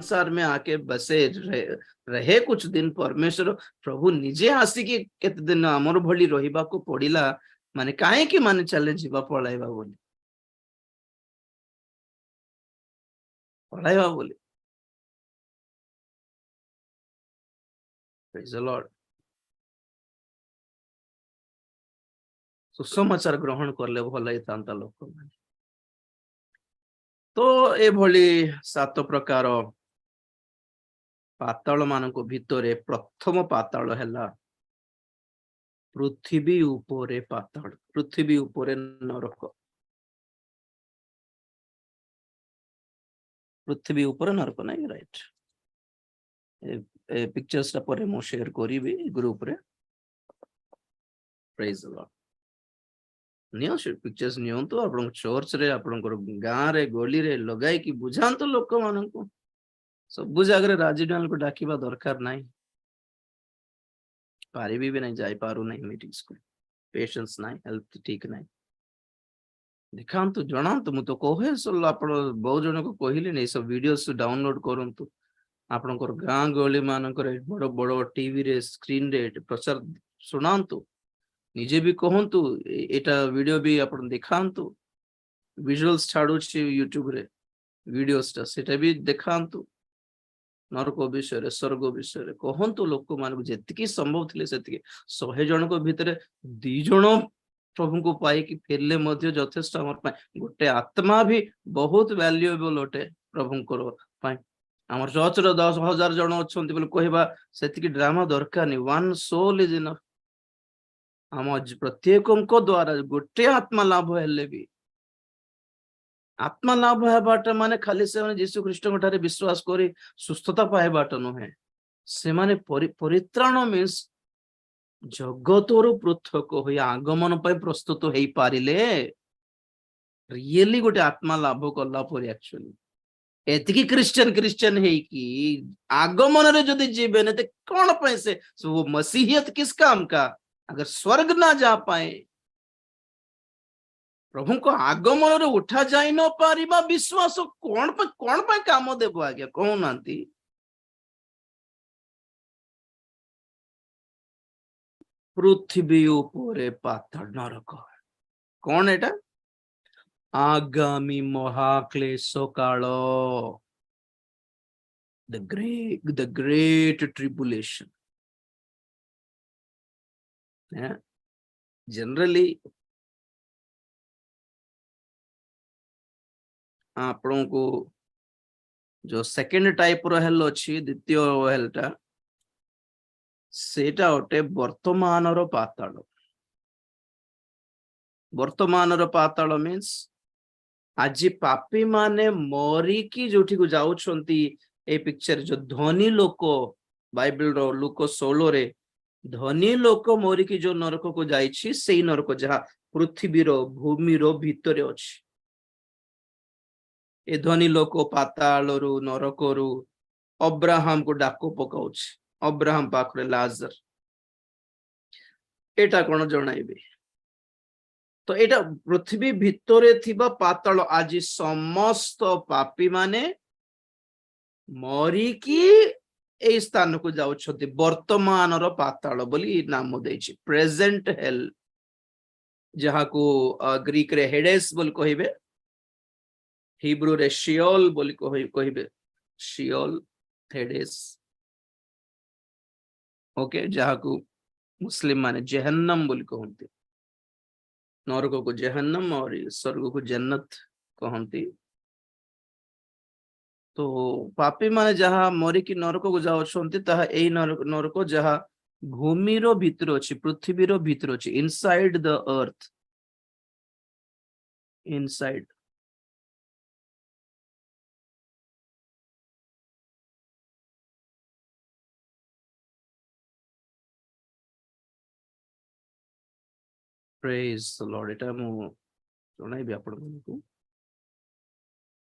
संसार में आके बसे रहे कुछ दिन परमेश्वर प्रभु निजे आसिकी केते दिन आमर भली रहिबा को पड़िला माने काहे कि माने चले जीवा पळाइबा बोली प्रेज द लॉर्ड। सुसमाचार ग्रहण करले भल होता लोक माने तो ए भली 7 प्रकार पाताल मान भितरे प्रथम पाताल है पृथ्वी उपरे पाताल पृथ्वी उपरे नरक पृथ्वी उपर नरक नहीं राइट पिक्चर्स पर मु शेयर करी ग्रुप रे प्रेज द लॉर्ड नियो पिक्चर्स नियंतु आपण चर्च रे आपण गां रे गली रे लगाई कि बुझांतु लोक मान को सब जगह राजीनाल को डाकिबा दरकार नहीं पारिबी भी नहीं जाई पारु नहीं मीटिंग्स को पेशेंस नहीं हेल्थ ठीक नहीं दिखांतु जणांतु मु तो कहे सब आपण बहुत जन को कहिले नहीं सब वीडियोस डाउनलोड करंतु आपनकर गां गली मानकर बड़ बड़ टीवी रे स्क्रीन रे प्रचार सुनांतु निजे भी कहंतु एटा वीडियो भी आपण दिखांतु विजुअल्स छाडू छी यूट्यूब रे वीडियोस ता सेटा भी देखांतु नरक विषय स्वर्ग विषय कहतु लोक मान जी संभव थे से 100 जन भितर 2 जन प्रभु को पाई फेरले यथेष्ट गोटे आत्मा भी बहुत वैल्यूएबल अटे प्रभु आम चर्च 10,000 जन अच्छा कहवा से ड्रामा दरकार नहीं वन सोल इज इनफ आम प्रत्येक द्वारा गोटे आत्मा लाभ हेले भी आत्मा लाभ है माने खाली से जीशु ख्रीष्ट विश्वास करी सुस्थता पाइबाट नुहे से माने परित्राण मीन्स जगतरु पृथक हो आगमन प्रस्तुत हो पारिले रियली गोटे आत्मा लाभ कला पर एक्चुअली एतिकी क्रिश्चियन है कि आगमन रे जदि जीवे ने कौन पे से वो मसीहियत किस काम का अगर स्वर्ग ना जा पाए प्रभु को आगमन रे उठा जाई न पारिबा विश्वास कौन पे काम देबो आज्ञा कहूना पृथ्वी उपरे पाताल नरक कौन एटा आगामी महाक्लेश काल द ग्रेट ट्रिबुलेशन जनरली आपण को जो सेकेंड टाइप रो हेल अछि द्वितीय हेलटा सेटा ओटे वर्तमान रो पाताल मीन्स आज पापी माने मरी की जोठी को जाउछंती ए पिक्चर जो धनी लोक बाइबल रो लूक 16 रे धनी लोक मरी की जो नरक को जाइछि सेई नरक जहा पृथ्वी रो भूमि रो भितरे अछि ए धनी लोक पाताल रु नरक रु अब्राहम को डाको पकाउछ अब्राहम पाखरे लाजर एटा कोन जणाइबे तो एटा पृथ्वी भितरे थिबा पाताल आज समस्त पापी माने मरी की ए स्थान को जाउछथि वर्तमान रो पाताल बोली नाम देछि प्रेजेंट हेल जहा को ग्रीक रे हेडेस बोल कहिबे हिब्रू रे शियोल बोली कहिबे शियोल हेडेस ओके जहा को मुस्लिम माने जहन्नम बोली कहंती नरक को जहन्नम और स्वर्ग को जन्नत कहंती तो पापी माने जहा मरी की नरक को जाउछंती ताहा एई नरक जहा भूमि रो भितर अछि पृथ्वी रो भितर अछि inside the earth inside praise the Lord एटा मु जणाई भी आपण को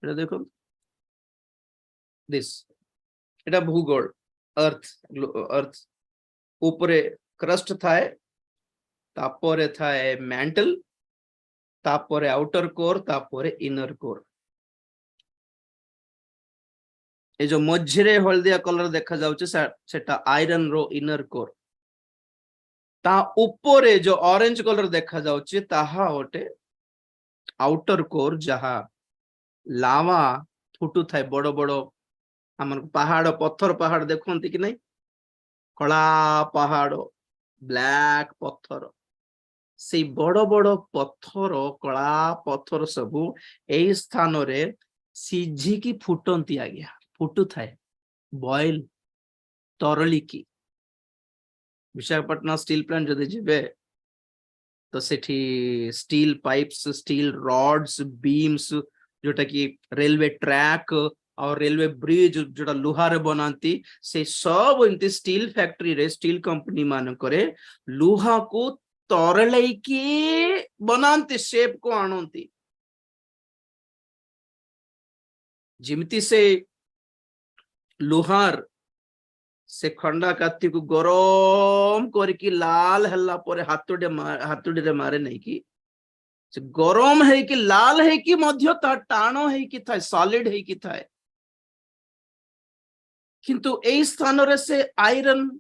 एटा देखो दिस एटा भूगोल अर्थ ऊपरे क्रस्ट थाए तापरे थाए मेंटल तापरे आउटर कोर तापरे इनर कोर ए जो मझिरे हलदिया कलर देखा जाउचे सेटा आयरन रो इनर कोर ता ऊपर जो ऑरेंज कलर देखा जाउचे ताहा ओटे आउटर कोर जहा लावा फुटू थाए बड़ बड़ हमर पहाड़ पत्थर पहाड़ देखंती कि नहीं कला पहाड़ ब्लैक पत्थर से बड़ बड़ पत्थर कला पत्थर सबू एई स्थान रे सिझी की फुटंती आज्ञा फुटू थाए बॉयल तरली की विशाखापट्टनम स्टील प्लांट जदि जिबे तो सेठी steel pipes steel rods beams जोटा कि रेलवे ट्रैक और रेलवे ब्रिज जोटा लुहार बनाती से सब एमती स्टील फैक्ट्री रे स्टील कंपनी मान करे लुहा को तरले की बनाती शेप को आणती जिमती से लुहार से खंडा काती को गरम करके लाल हल्ला पर हाथुड़ी रे मारे नहीं कि से गरम है कि लाल है कि मध्य ता टाणो है कि थाए सॉलिड है कि थाए किंतु ए स्थान रे से आयरन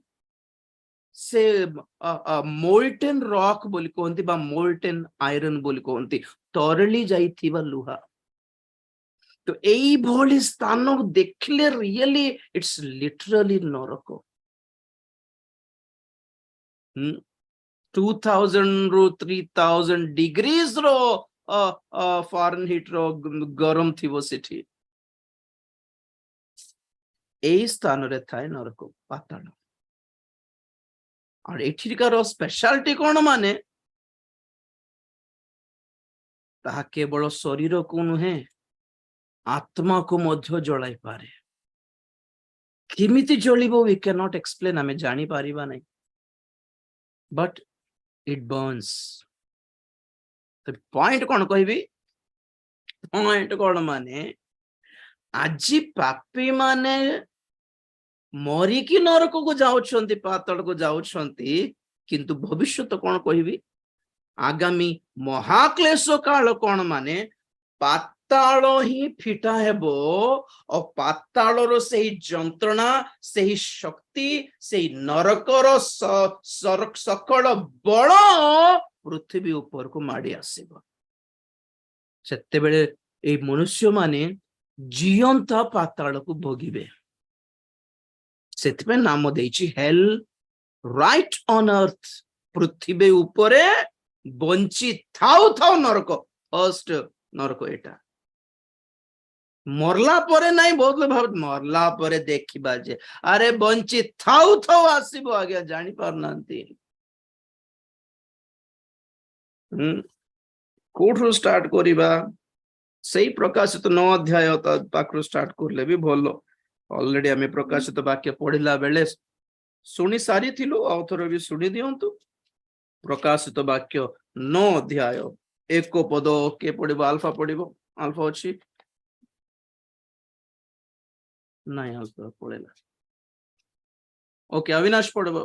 से मोल्टेन रॉक बोली कहती बा मोल्टेन आयरन बोली कहती तरली जाइथिबा लुहा तो एई भली स्थान देखले रियली इट्स लिटरली नरक 2000 ru 3000 डिग्रीज रो फारेनहीट रो गरम थिबो सेठी एई स्थान रे थाए नरक पाताल और एठिकार स्पेशलिटी कोन माने ताहा केवल शरीर को नुहे आत्मा को मध्य जलाई पारे किमिति जलिबो वी कैन नॉट एक्सप्लेन हमें जानी पारिबा नहीं बट इट बर्न्स तो पॉइंट कौन कहबी पॉइंट कौन माने आजी पापी माने मरिकी नरक को जाउछंती पातल को जाउछंती किंतु भविष्य तो कौन कहबी आगामी महाक्लेश काल कौन माने पाताल ही फिटा हेबो और पाताल रो सही जंत्रणा सही शक्ति सही नरकर सकल बड़ पृथ्वी ऊपर को माड़ी आसीबो सेते बेले ए मनुष्य माने जीवंत पाताल को भोगिबे सेते नाम देइछि हेल राइट ऑन अर्थ पृथ्वी ऊपर बंची थाउ थाउ नरक फर्स्ट नरक एटा मरला परे नहीं बहुत लोग भाव मरला परे देखिबा जे अरे बंची थाउ थाउ आसीबो आगे जानि पारनांती कोठु स्टार्ट करिबा सही प्रकाशित 9 अध्याय पाखरु स्टार्ट करले भी भलो ऑलरेडी हमें प्रकाशित वाक्य पढ़िला बेले सुनी सारी थिलु आउथर भी सुनी दियंतु प्रकाशित वाक्य 9 अध्याय 1 पद के पढ़िबो अल्फा अछि नहीं अल्फा पढ़ेला ओके अविनाश पढ़बो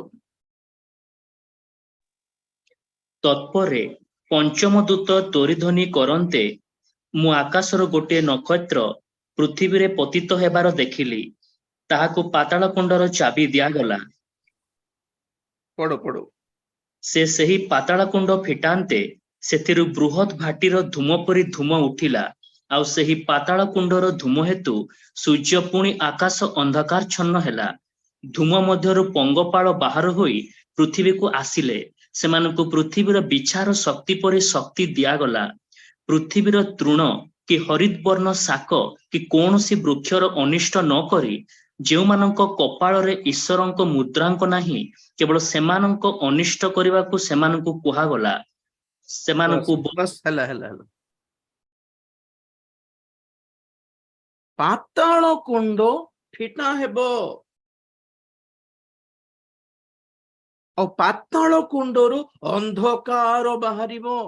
तत्परे पंचम दूत तोरिध्वनि करन्ते मु आकाशर गोटे नक्षत्र पृथ्वी रे पतित हेबार देखिली ताहाकु पाताल कुंडर चाबी दियागला पढ़ो पढ़ो से सही पाताल कुंड फिटान्ते सेथिरु बृहत भाटीर धूम परी धूम उठिला आउ सही पाताल कुंडर धूम हेतु सूर्य पुणी आकाश अंधकार छन्न हेला धूम मध्यरु पंगपाल बाहर होई पृथ्वी को आसिले सेमानकु पृथ्वीर विचार शक्ति परी शक्ति दियागला पृथ्वीर तृण कि हरित वर्ण शाक कि कौनसी वृक्षर अनिष्ट न करी जो मानक कपाल रे ईश्वरंक मुद्रांक नाही केवल सेमानंक अनिष्ट करने को सेमानंकु कुहागला सेमानंकु बस हला हला हला पाताल कुंड फिटा हेबो और पाताल कुंडरु अंधकार बाहरिबो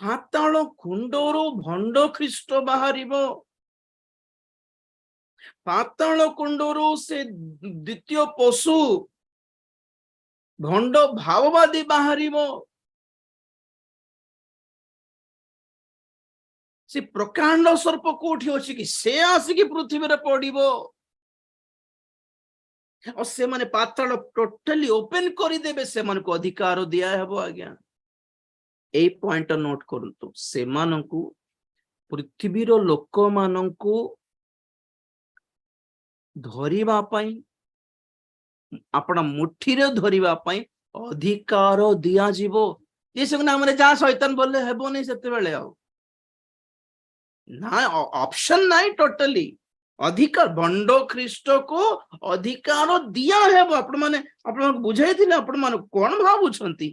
पाताल कुंडरु भंड ख्रीष्ट बाहरिबो पाताल कुंडरु से द्वितीय पशु भंड भाववादी बाहरिबो से प्रकांड सर्प कोठी अछि कि से आसिकी पृथ्वी रे पड़िबो और से माने पाताल टोटली ओपन करी देबे से मन को अधिकार दिया हेबो आज्ञा ए पॉइंट नोट करंतु से माननकु पृथ्वी रो लोक माननकु धरिबा पई आपण मुठी रे धरिबा पई अधिकार दिया जीवो ये सब ना माने जा शैतान बोले हेबो नहीं सेते बेले आ ना ऑप्शन नहीं टोटली अधिकार बंडो ख्रीष्ट को अधिकार दिया हेबो आपण माने आपण बुझाई थिले आपण माने कोन भाबुछंती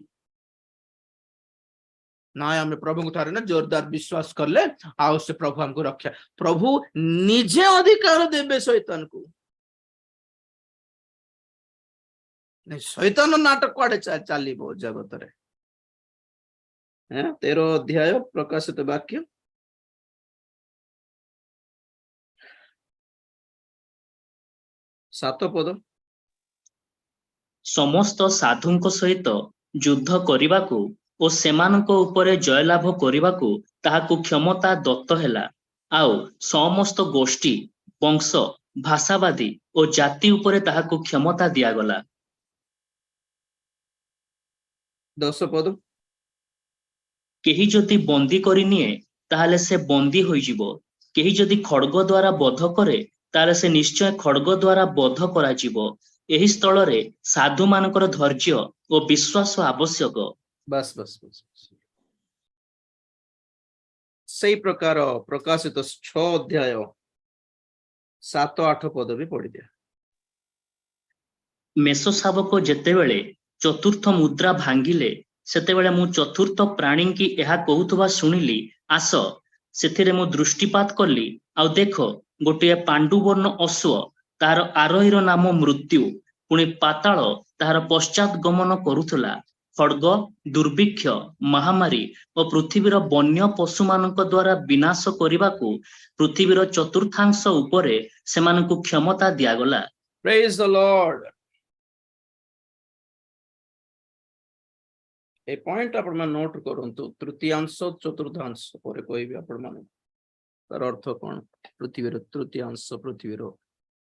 ना आम प्रभु ठारे ना जोरदार विश्वास करले आओ से प्रभु हमको रक्षा प्रभु निजे अधिकार देबे शैतान को नहीं शैतान नाटक कुआडे चलीबो जगत रे 13 अध्याय प्रकाशित वाक्य 7 पद समस्त साधुଙ୍କ सहित युद्ध କରିବାକୁ ଓ ସେମାନଙ୍କ ଉପରେ ଜୟଲାଭ କରିବାକୁ ତାହାକୁ କ୍ଷମତା ଦତ୍ତ ହେଲା ଆଉ ସମସ୍ତ ଗୋଷ୍ଠୀ ବଂଶ ଭାଷାବାଦୀ ଓ ଜାତି ଉପରେ ତାହାକୁ କ୍ଷମତା ଦିଆଗଲା 10 पद କେହି ଯଦି ବନ୍ଦୀ କରିନିଏ ତାହେଲେ ସେ ବନ୍ଦୀ ହୋଇଯିବ କେହି ଯଦି ଖଡ୍ଗ ଦ୍ୱାରା ବଧ କରେ ତାହେଲେ ସେ ନିଶ୍ଚୟ ଖଡ୍ଗ ଦ୍ୱାରା ବଧ କରାଯିବ ଏହି ସ୍ଥଳରେ ସାଧୁମାନଙ୍କର ଧୈର୍ଯ୍ୟ ଓ ବିଶ୍ୱାସ ଆବଶ୍ୟକ बस बस बस सही प्रकार प्रकाशित 6 अध्याय 7-8 पद भी पढ़ी दिया मेष ଶାବକ ଯେତେବେଳେ ଚତୁର୍ଥ ମୁଦ୍ରା ଭାଙ୍ଗିଲେ ସେତେବେଳେ ମୁଁ ଚତୁର୍ଥ ପ୍ରାଣୀଙ୍କି ଏହା କହୁଥିବା ଶୁଣିଲି ଆସ ସେଥିରେ ମୁଁ ଦୃଷ୍ଟିପାତ କଲି ଆଉ ଦେଖ ଗୋଟିଏ ପାଣ୍ଡୁବର୍ଣ୍ଣ ଅଶ୍ୱ ତାହାର ଆରୋହୀର ନାମ ମୃତ୍ୟୁ ପୁଣି ପାତାଳ ତାହାର ପଶ୍ଚାତ ଗମନ କରୁଥିଲା ଖଡ୍ଗ ଦୁର୍ଭିକ୍ଷ ମହାମାରୀ ଓ ପୃଥିବୀର ବନ୍ୟ ପଶୁମାନଙ୍କ ଦ୍ୱାରା ବିନାଶ କରିବାକୁ ପୃଥିବୀର ଚତୁର୍ଥାଂଶ ଉପରେ ସେମାନଙ୍କୁ କ୍ଷମତା ଦିଆଗଲା praise the Lord A point आपण मान नोट करंतु तृतीयांश चतुर्थांश पर कहबी आपण मान तार अर्थ कोन पृथ्वीर तृतीयांश पृथ्वीर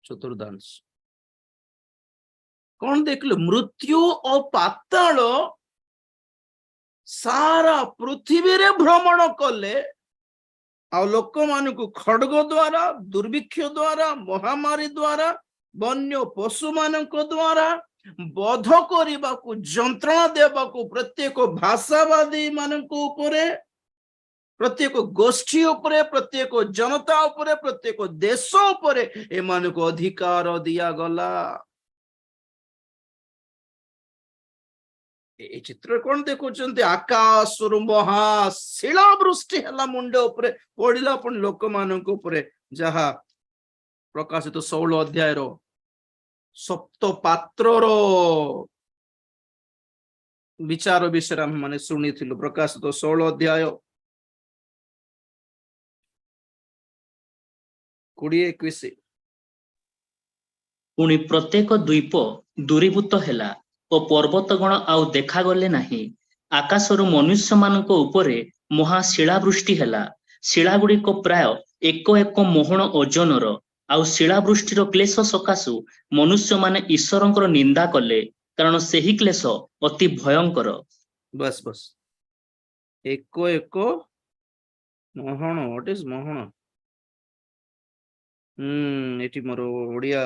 चतुर्थांश कौन देखलो मृत्यु और पाताल सारा पृथ्वी रे भ्रमण कले आ लोक मान को खड्ग द्वारा दुर्भिक्ष द्वारा महामारी द्वारा वन्य पशु मान द्वारा बध करने को जंत्रणा देवा को प्रत्येक भाषावादी मान उपरे प्रत्येक गोष्ठी उपरे प्रत्येक जनता उपरे प्रत्येक देश उपरे एमान को अधिकार दिया गला ए चित्र कौन देखुंट आकाश महाशिलावृष्टि है मुंड उपरे पड़ा अपन लोक मान जहा प्रकाशित 16 अध्याय सप्त पात्र विचार विषय हम माने शुणी प्रकाशित 16 अध्याय 20-21 पुणी प्रत्येक द्वीप दूरीभूत हैला ଓ ପର୍ବତଗଣ ଆଉ ଦେଖାଗଲେ ନାହିଁ ଆକାଶରୁ ମନୁଷ୍ୟମାନଙ୍କ ଉପରେ ମହାଶିଳାବୃଷ୍ଟି ହେଲା ଶିଳାଗୁଡ଼ିକ ପ୍ରାୟ ଏକ ମୋହଣ ଓଜନର ଆଉ ଶିଳାବୃଷ୍ଟିର କ୍ଲେଶ ସକାଶୁ ମନୁଷ୍ୟମାନେ ଈଶ୍ୱରଙ୍କର ନିନ୍ଦା କଲେ କାରଣ ସେହି କ୍ଲେଶ ଅତି ଭୟଙ୍କର बस बस ଏକ ମୋହଣ व्हाट इज ମୋହଣ एटी मोर ओडिया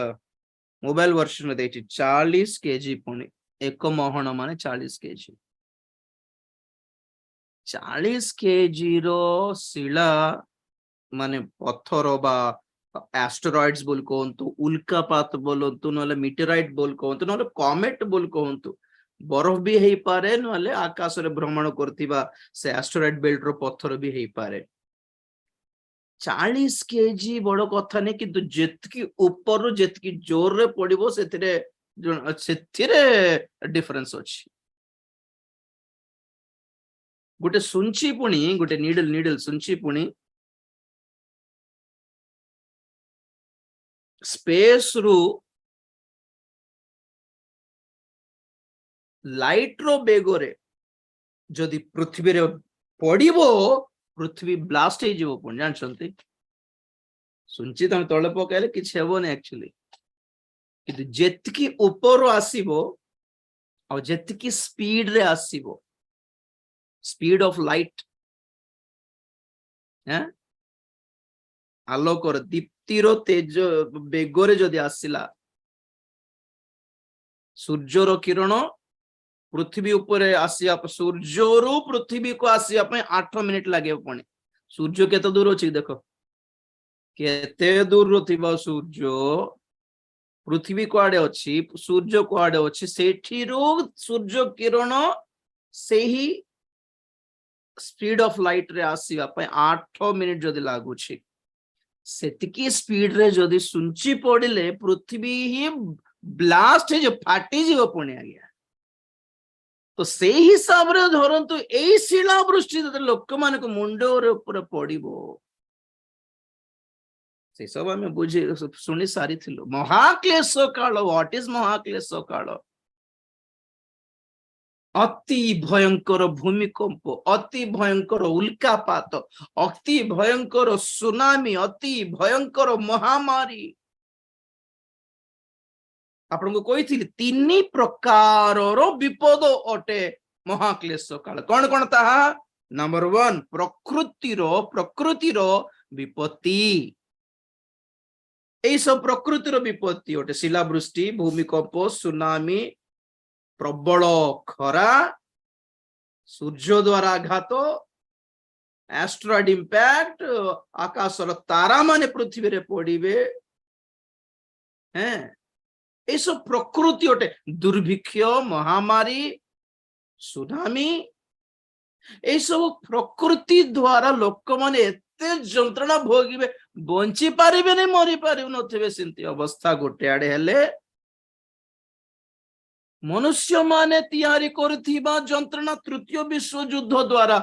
मोबाइल वर्जन देछि 40 केजी पुणी एक मोहन माने 40 केजी 40 केजी रो शिला माने पत्थर बा एस्टेरॉइड्स बोल कहंतु उल्कापात बोलंतु नले मीटेराइट बोल कहंतु नले कॉमेट बोल कहंतु बरफ भी हेई पारे नले आकाश रे भ्रमण करथिबा से एस्टेरॉइड बेल्ट रो पत्थर भी हेई पारे 40 केजी बड़ कथा नहीं किंतु जेतकी ऊपर जेतकी जोर रे पड़िबो सेथिरे डिफरेंस अछि गोटे सुंची पुणी गोटे नीडल सुंची पुणी स्पेस रु लाइट रो बेगोरे जदि पृथ्वी रे पड़िबो पृथ्वी ब्लास्ट हे जीव पुणी जानछंती सुनची तमे तळे पकाइले किछ हेबोनी एक्चुअली कि जेतकी ऊपर आसीबो और जेतकी स्पीड रे आसीबो स्पीड ऑफ लाइट हैं आलोकर दीप्तिर तेज बेगरे जदि आसिला सूर्यर किरण पृथ्वी उपरे आसिया सूर्यरु पृथ्वी को आसिया 8 मिनिट लगे पुणी सूर्य केते दूर अछि देखो केते दूर थिबा सूर्य पृथ्वी कुआडे अछि सूर्य कुआडे अछि सेठिरु सूर्य किरण सेही स्पीड ऑफ लाइट रे आसिया 8 मिनिट जदि लागुछि सेतिकी स्पीड रे जदि सुंची पड़िले पृथ्वी ही ब्लास्ट है जो फाटी जीव पुणी आ गया तो से हिसाब रे धरंतु एई शिला वृष्टि लोक मान को मुंड ऊपर पड़िबो से सब आमे बुझी सुनी सारी थिलो महाक्लेश काल व्हाट इज महाक्लेश काल अति भयंकर भूमिकंप अति भयंकर उल्कापात अति भयंकर सुनामी अति भयंकर महामारी आपण को कही तीन प्रकार विपद अटे महाक्लेश काल कौन कौन ताहा नंबर 1 प्रकृतिर विपत्ति ए सब प्रकृतिर विपत्ति अटे शिलावृष्टि भूमिकंप सुनामी प्रबल खरा सूर्य द्वारा आघात एस्ट्रॉइड इंपैक्ट आकाशर तारा माने पृथ्वी रे पड़िबे हैं ए सब प्रकृति अटे दुर्भिक्ष महामारी सुनामी ए सब प्रकृति द्वारा लोक माने एते जंत्रणा भोगिबे बंची पारिबे नै मरि पारिबे नथिबे सिंती अवस्था गोटे आडे हेले मनुष्य माने तैयारी करथिबा जंत्रणा तृतीय विश्व युद्ध द्वारा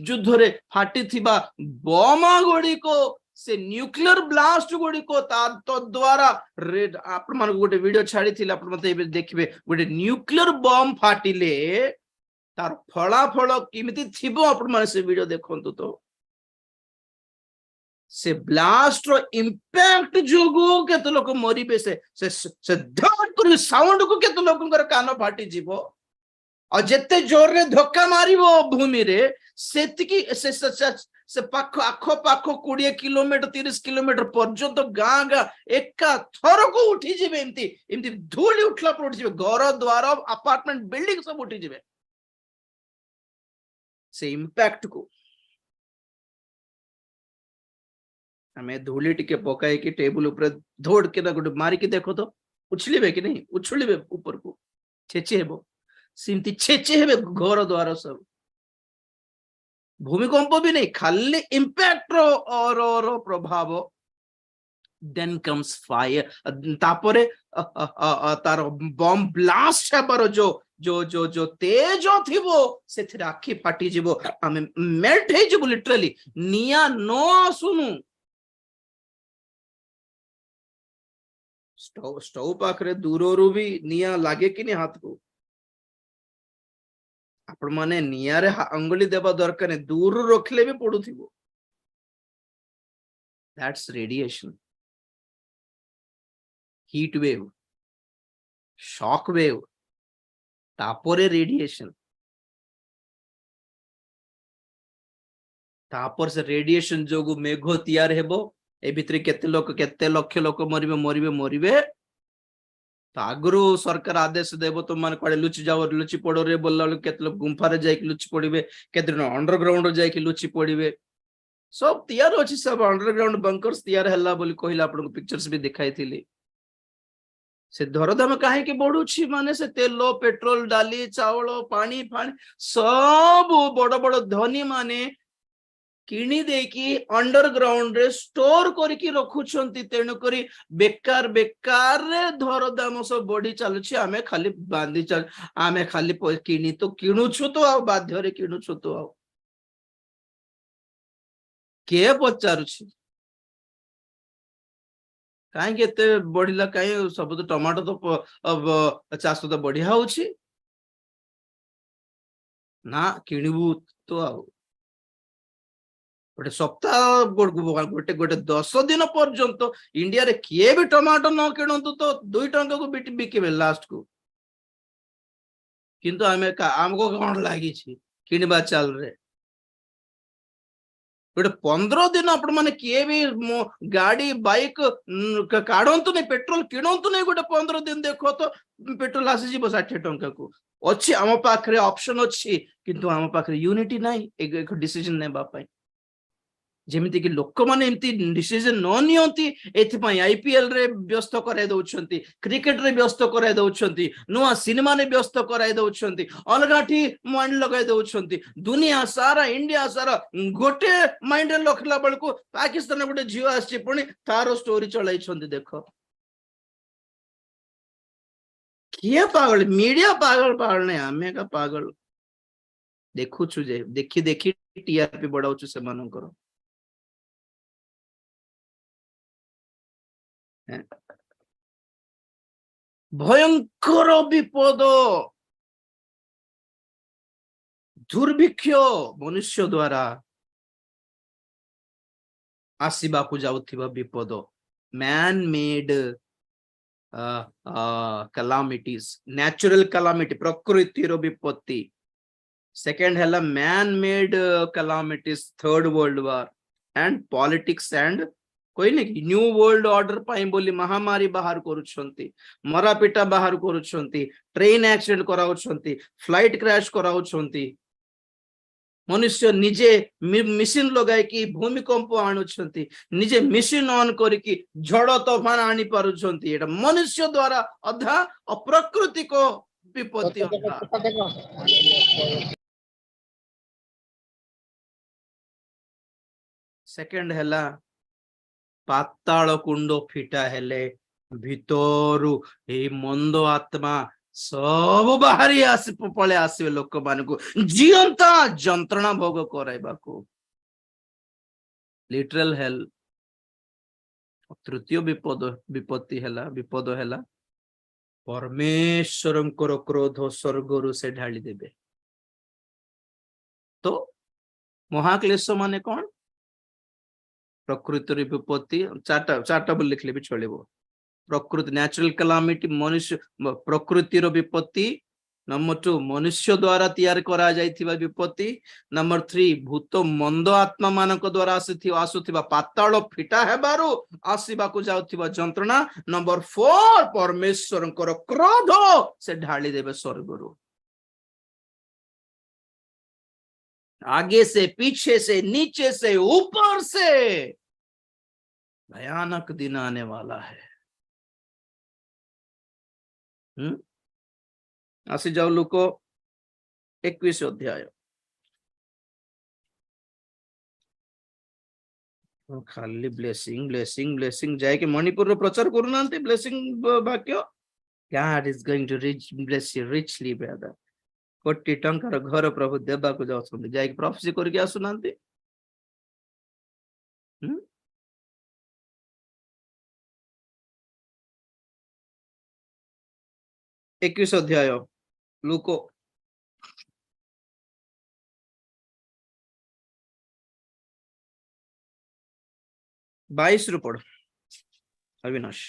युद्ध रे फाटी थिबा बम गोडी को से न्यूक्लियर ब्लास्ट गोडी को तो द्वारा रेड आपण मान गोटे वीडियो छाडी थिला आपण मते देखिबे गोटे न्यूक्लियर बम फाटिले तार फलाफल किमिति थिबो आपण माने से वीडियो देखंतु तो से ब्लास्ट रो इंपैक्ट जोगो केते लोक मरिबे से धड़ कर साउंड को केते लोकंकर कान फाटी जीवो और जेते जोर रे धक्का मारिबो भूमि रे सेतिकी से पाख आखो पाखो 20 किलोमीटर 30 किलोमीटर पर्यंत गाँ गाँ एका थर को उठी जीवे एमती धूली उठला पर उठी जीवे घर द्वार अपार्टमेंट बिल्डिंग सब उठी जीवे से इंपैक्ट को हमें धूली टिके पकाई कि टेबल ऊपर धोड़ के ना गोटे मारी के देखो तो उछलिबे कि नहीं उछलिबे ऊपर को छेचे हेबो सिमती छेचे हेबे घर द्वार सब भूमिकंप भी नहीं खाली इंपैक्ट और प्रभाव देन कम्स फायर तापरे तार बम ब्लास्ट हेबार जो जो जो जो तेज थिबो सेथिरे आखि फाटी जिवो आमे मेल्ट हे जिवो लिटरली निया नो आसुनु स्टोव पाखरे दूररू भी निया लागे कि नहीं हाथ को आपण माने निया रे अंगुली देबा दरकार ने दूर रखले भी पडुथिबो that's radiation heat wave shock wave तापरे रेडिएशन तापर से रेडिएशन जोगु मेघो तैयार हेबो ए भितरे केते लक्ष लोक मरिबे तो आगुरु सरकार आदेश देबो तो मान कोडे लुचि जाओ लुचि पड़ो रे बोलला केते लोक गुंफा रे जाई लुचि पड़िबे केते अंडरग्राउंड जाई लुचि पड़िबे सब तैयार अछि सब अंडरग्राउंड बंकर्स तैयार हल्ला बोली कहिला आपन पिक्चर्स भी दिखाई थिली से दरदाम काहे के बढ़ुछि माने से तेल पेट्रोल डाली चावल पानी फानी सब बड़ बड़ धनी माने किणी देकी अंडरग्राउंड रे स्टोर करके रखुछंती तेणु करी बेकार बेकार रे दरदाम सब बढ़ी चलुछि आमे खाली बांधी चल आमे खाली किणी तो किणुछु तो आ बाध्य रे किणुछु तो आ के पचारुछि काहे केते बढ़िला काहे सब तो टमाटो तो अब चाष तो बढ़िया होछि ना किणबू तो आ गोटे सप्ताह गोटे गोटे 10 दिन पर्यंत इंडिया रे किए भी टमाटो न किणतु तो 2 टंका को बिके लास्ट को किंतु आमको कौन लगी किणवा चाल रे गोटे 15 दिन आपण माने किए भी गाड़ी बाइक काढंतु नहीं पेट्रोल किणतु नहीं गोटे 15 दिन देखो तो पेट्रोल आसी जीव 60 टंका को अच्छी आम पाखरे ऑप्शन अच्छी किंतु आम पाखरे यूनिटी नहीं एक डिसीजन नेबा पाई जेमिति कि लोक माने एमती डिसीजन न नियंती एथिपाई आईपीएल रे व्यस्त कराई दउछंती क्रिकेट रे व्यस्त कराई दउछंती नुआ सिनेमा ने व्यस्त कराई दउछंती अलगाठी माइंड लगाई दउछंती दुनिया सारा इंडिया सारा गोटे माइंड रे लखला बेलको पाकिस्तान गोटे जियो आछि पुनी तारो स्टोरी चलाई छंती देखो किए पागल मीडिया पागल नहीं आमे का पागल देखु छु जे देखि देखि टीआरपी बढ़ाउछु से मानकर भयंकर विपद दुर्भिक्ष मनुष्य द्वारा आसीबा को जाउथिबा विपद man made calamities natural calamity प्रकृति रो विपत्ति सेकंड हैला man made calamities third world war and politics and कोई नहीं न्यू वर्ल्ड ऑर्डर पाई बोली महामारी बाहर करूछंती मरा पिटा बाहर करूछंती ट्रेन एक्सीडेंट कराउछंती फ्लाइट क्रैश कराउछंती मनुष्य निजे मिशन लगाई कि भूमिकंप आणुछंती निजे मिशन ऑन करिकी झड़ तूफान आनी पारुछंती एटा मनुष्य द्वारा अधा अप्राकृतिक विपत्ति सेकंड हैला पाताल कुंड फिटा हेले भितरु ए मंद आत्मा सब बाहरी आसी पळे आसीबे लोक मानकु जीवंता जंत्रणा भोग कराइबाकू लिटरल हेल तृतीय विपत्ति विपद हेला परमेश्वरंकर क्रोध स्वर्गरु से ढाली देबे तो महाक्लेश माने कौन प्रकृति विपत्ति चार्टा बोल लिखले भी चलेबो प्रकृति नेचुरल कैलामिटी मनुष्य प्रकृति विपत्ति नंबर 2 मनुष्य द्वारा तैयार करा जाइथिबा विपत्ति नंबर 3 भूत मंद आत्मा मानक द्वारा आसुथिबा पाताल फिटा हेबारु आसीबा को जाउथिबा जंत्रणा नंबर 4 परमेश्वरंकर क्रोध से ढाली देबे स्वर्गरु आगे से पीछे से नीचे से ऊपर से भयानक दिन आने वाला है आसी जाओ लुको 21 अध्याय खाली ब्लेसिंग ब्लेसिंग ब्लेसिंग जाए कि मणिपुर रो प्रचार करू नांती ब्लेसिंग वाक्य God is going to bless you richly brother कोटी टंकार घर प्रभु देबा को जाउछन जाय प्रोफेसी करके आसु नांती 21 अध्याय लुको बाईस रु पढ़ अविनाश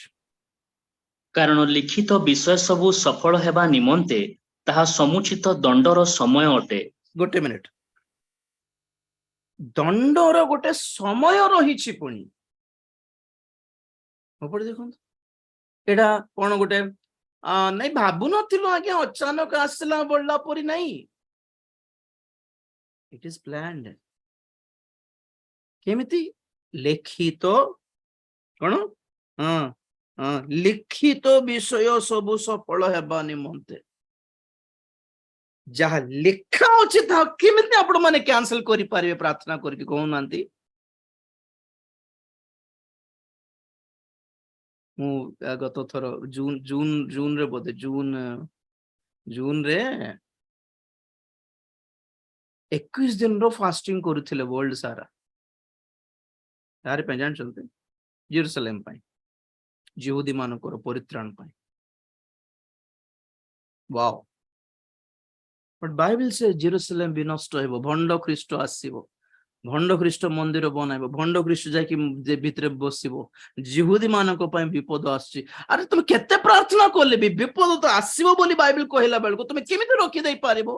कारण लिखित विषय सबु सफल हेबा निमंते ताहा समुचित दंडर समय अटे गोटे मिनिट दंडर गोटे समय रही पुणी देखो एटा कौन गोटे नहीं भाबु नथिलो आगे अचानक आसला बोलला परी नहीं इट इज प्लान्ड केमिति लिखित कौन लिखित विषय सबु सफल हेबा निमंते जहाँ लिखा अच्छे केमिति आपण माने कैंसिल करि पारिबे प्रार्थना करके कहू नांती मु गत थर जून जून जून रे बोधे जून रे 21 दिन रो फास्टिंग करूथिले वर्ल्ड सारा तारे पे जान चलते जेरूसलेम पाई यहूदी मानकर परित्राण पाई वाओ बट बाइबल से जेरूसलेम भी नष्ट हेबो भंड ख्रीष्ट आसीबो ଭଣ୍ଡ ଖ୍ରୀଷ୍ଟ ମନ୍ଦିର ବନାଇବ, ଭଣ୍ଡ ଖ୍ରୀଷ୍ଟ ଯାଇକି ଭିତରେ ବସିବ, ଜିହୁଦୀ ମାନଙ୍କ ପାଇଁ ବିପଦ ଆସୁଛି। ଆରେ ତମେ କେତେ ପ୍ରାର୍ଥନା କଲେ ବି ବିପଦ ତ ଆସିବ ବୋଲି ବାଇବେଲ କହିଲା ବେଳକୁ ତମେ କେମିତି ରଖିଦେଇ ପାରିବ?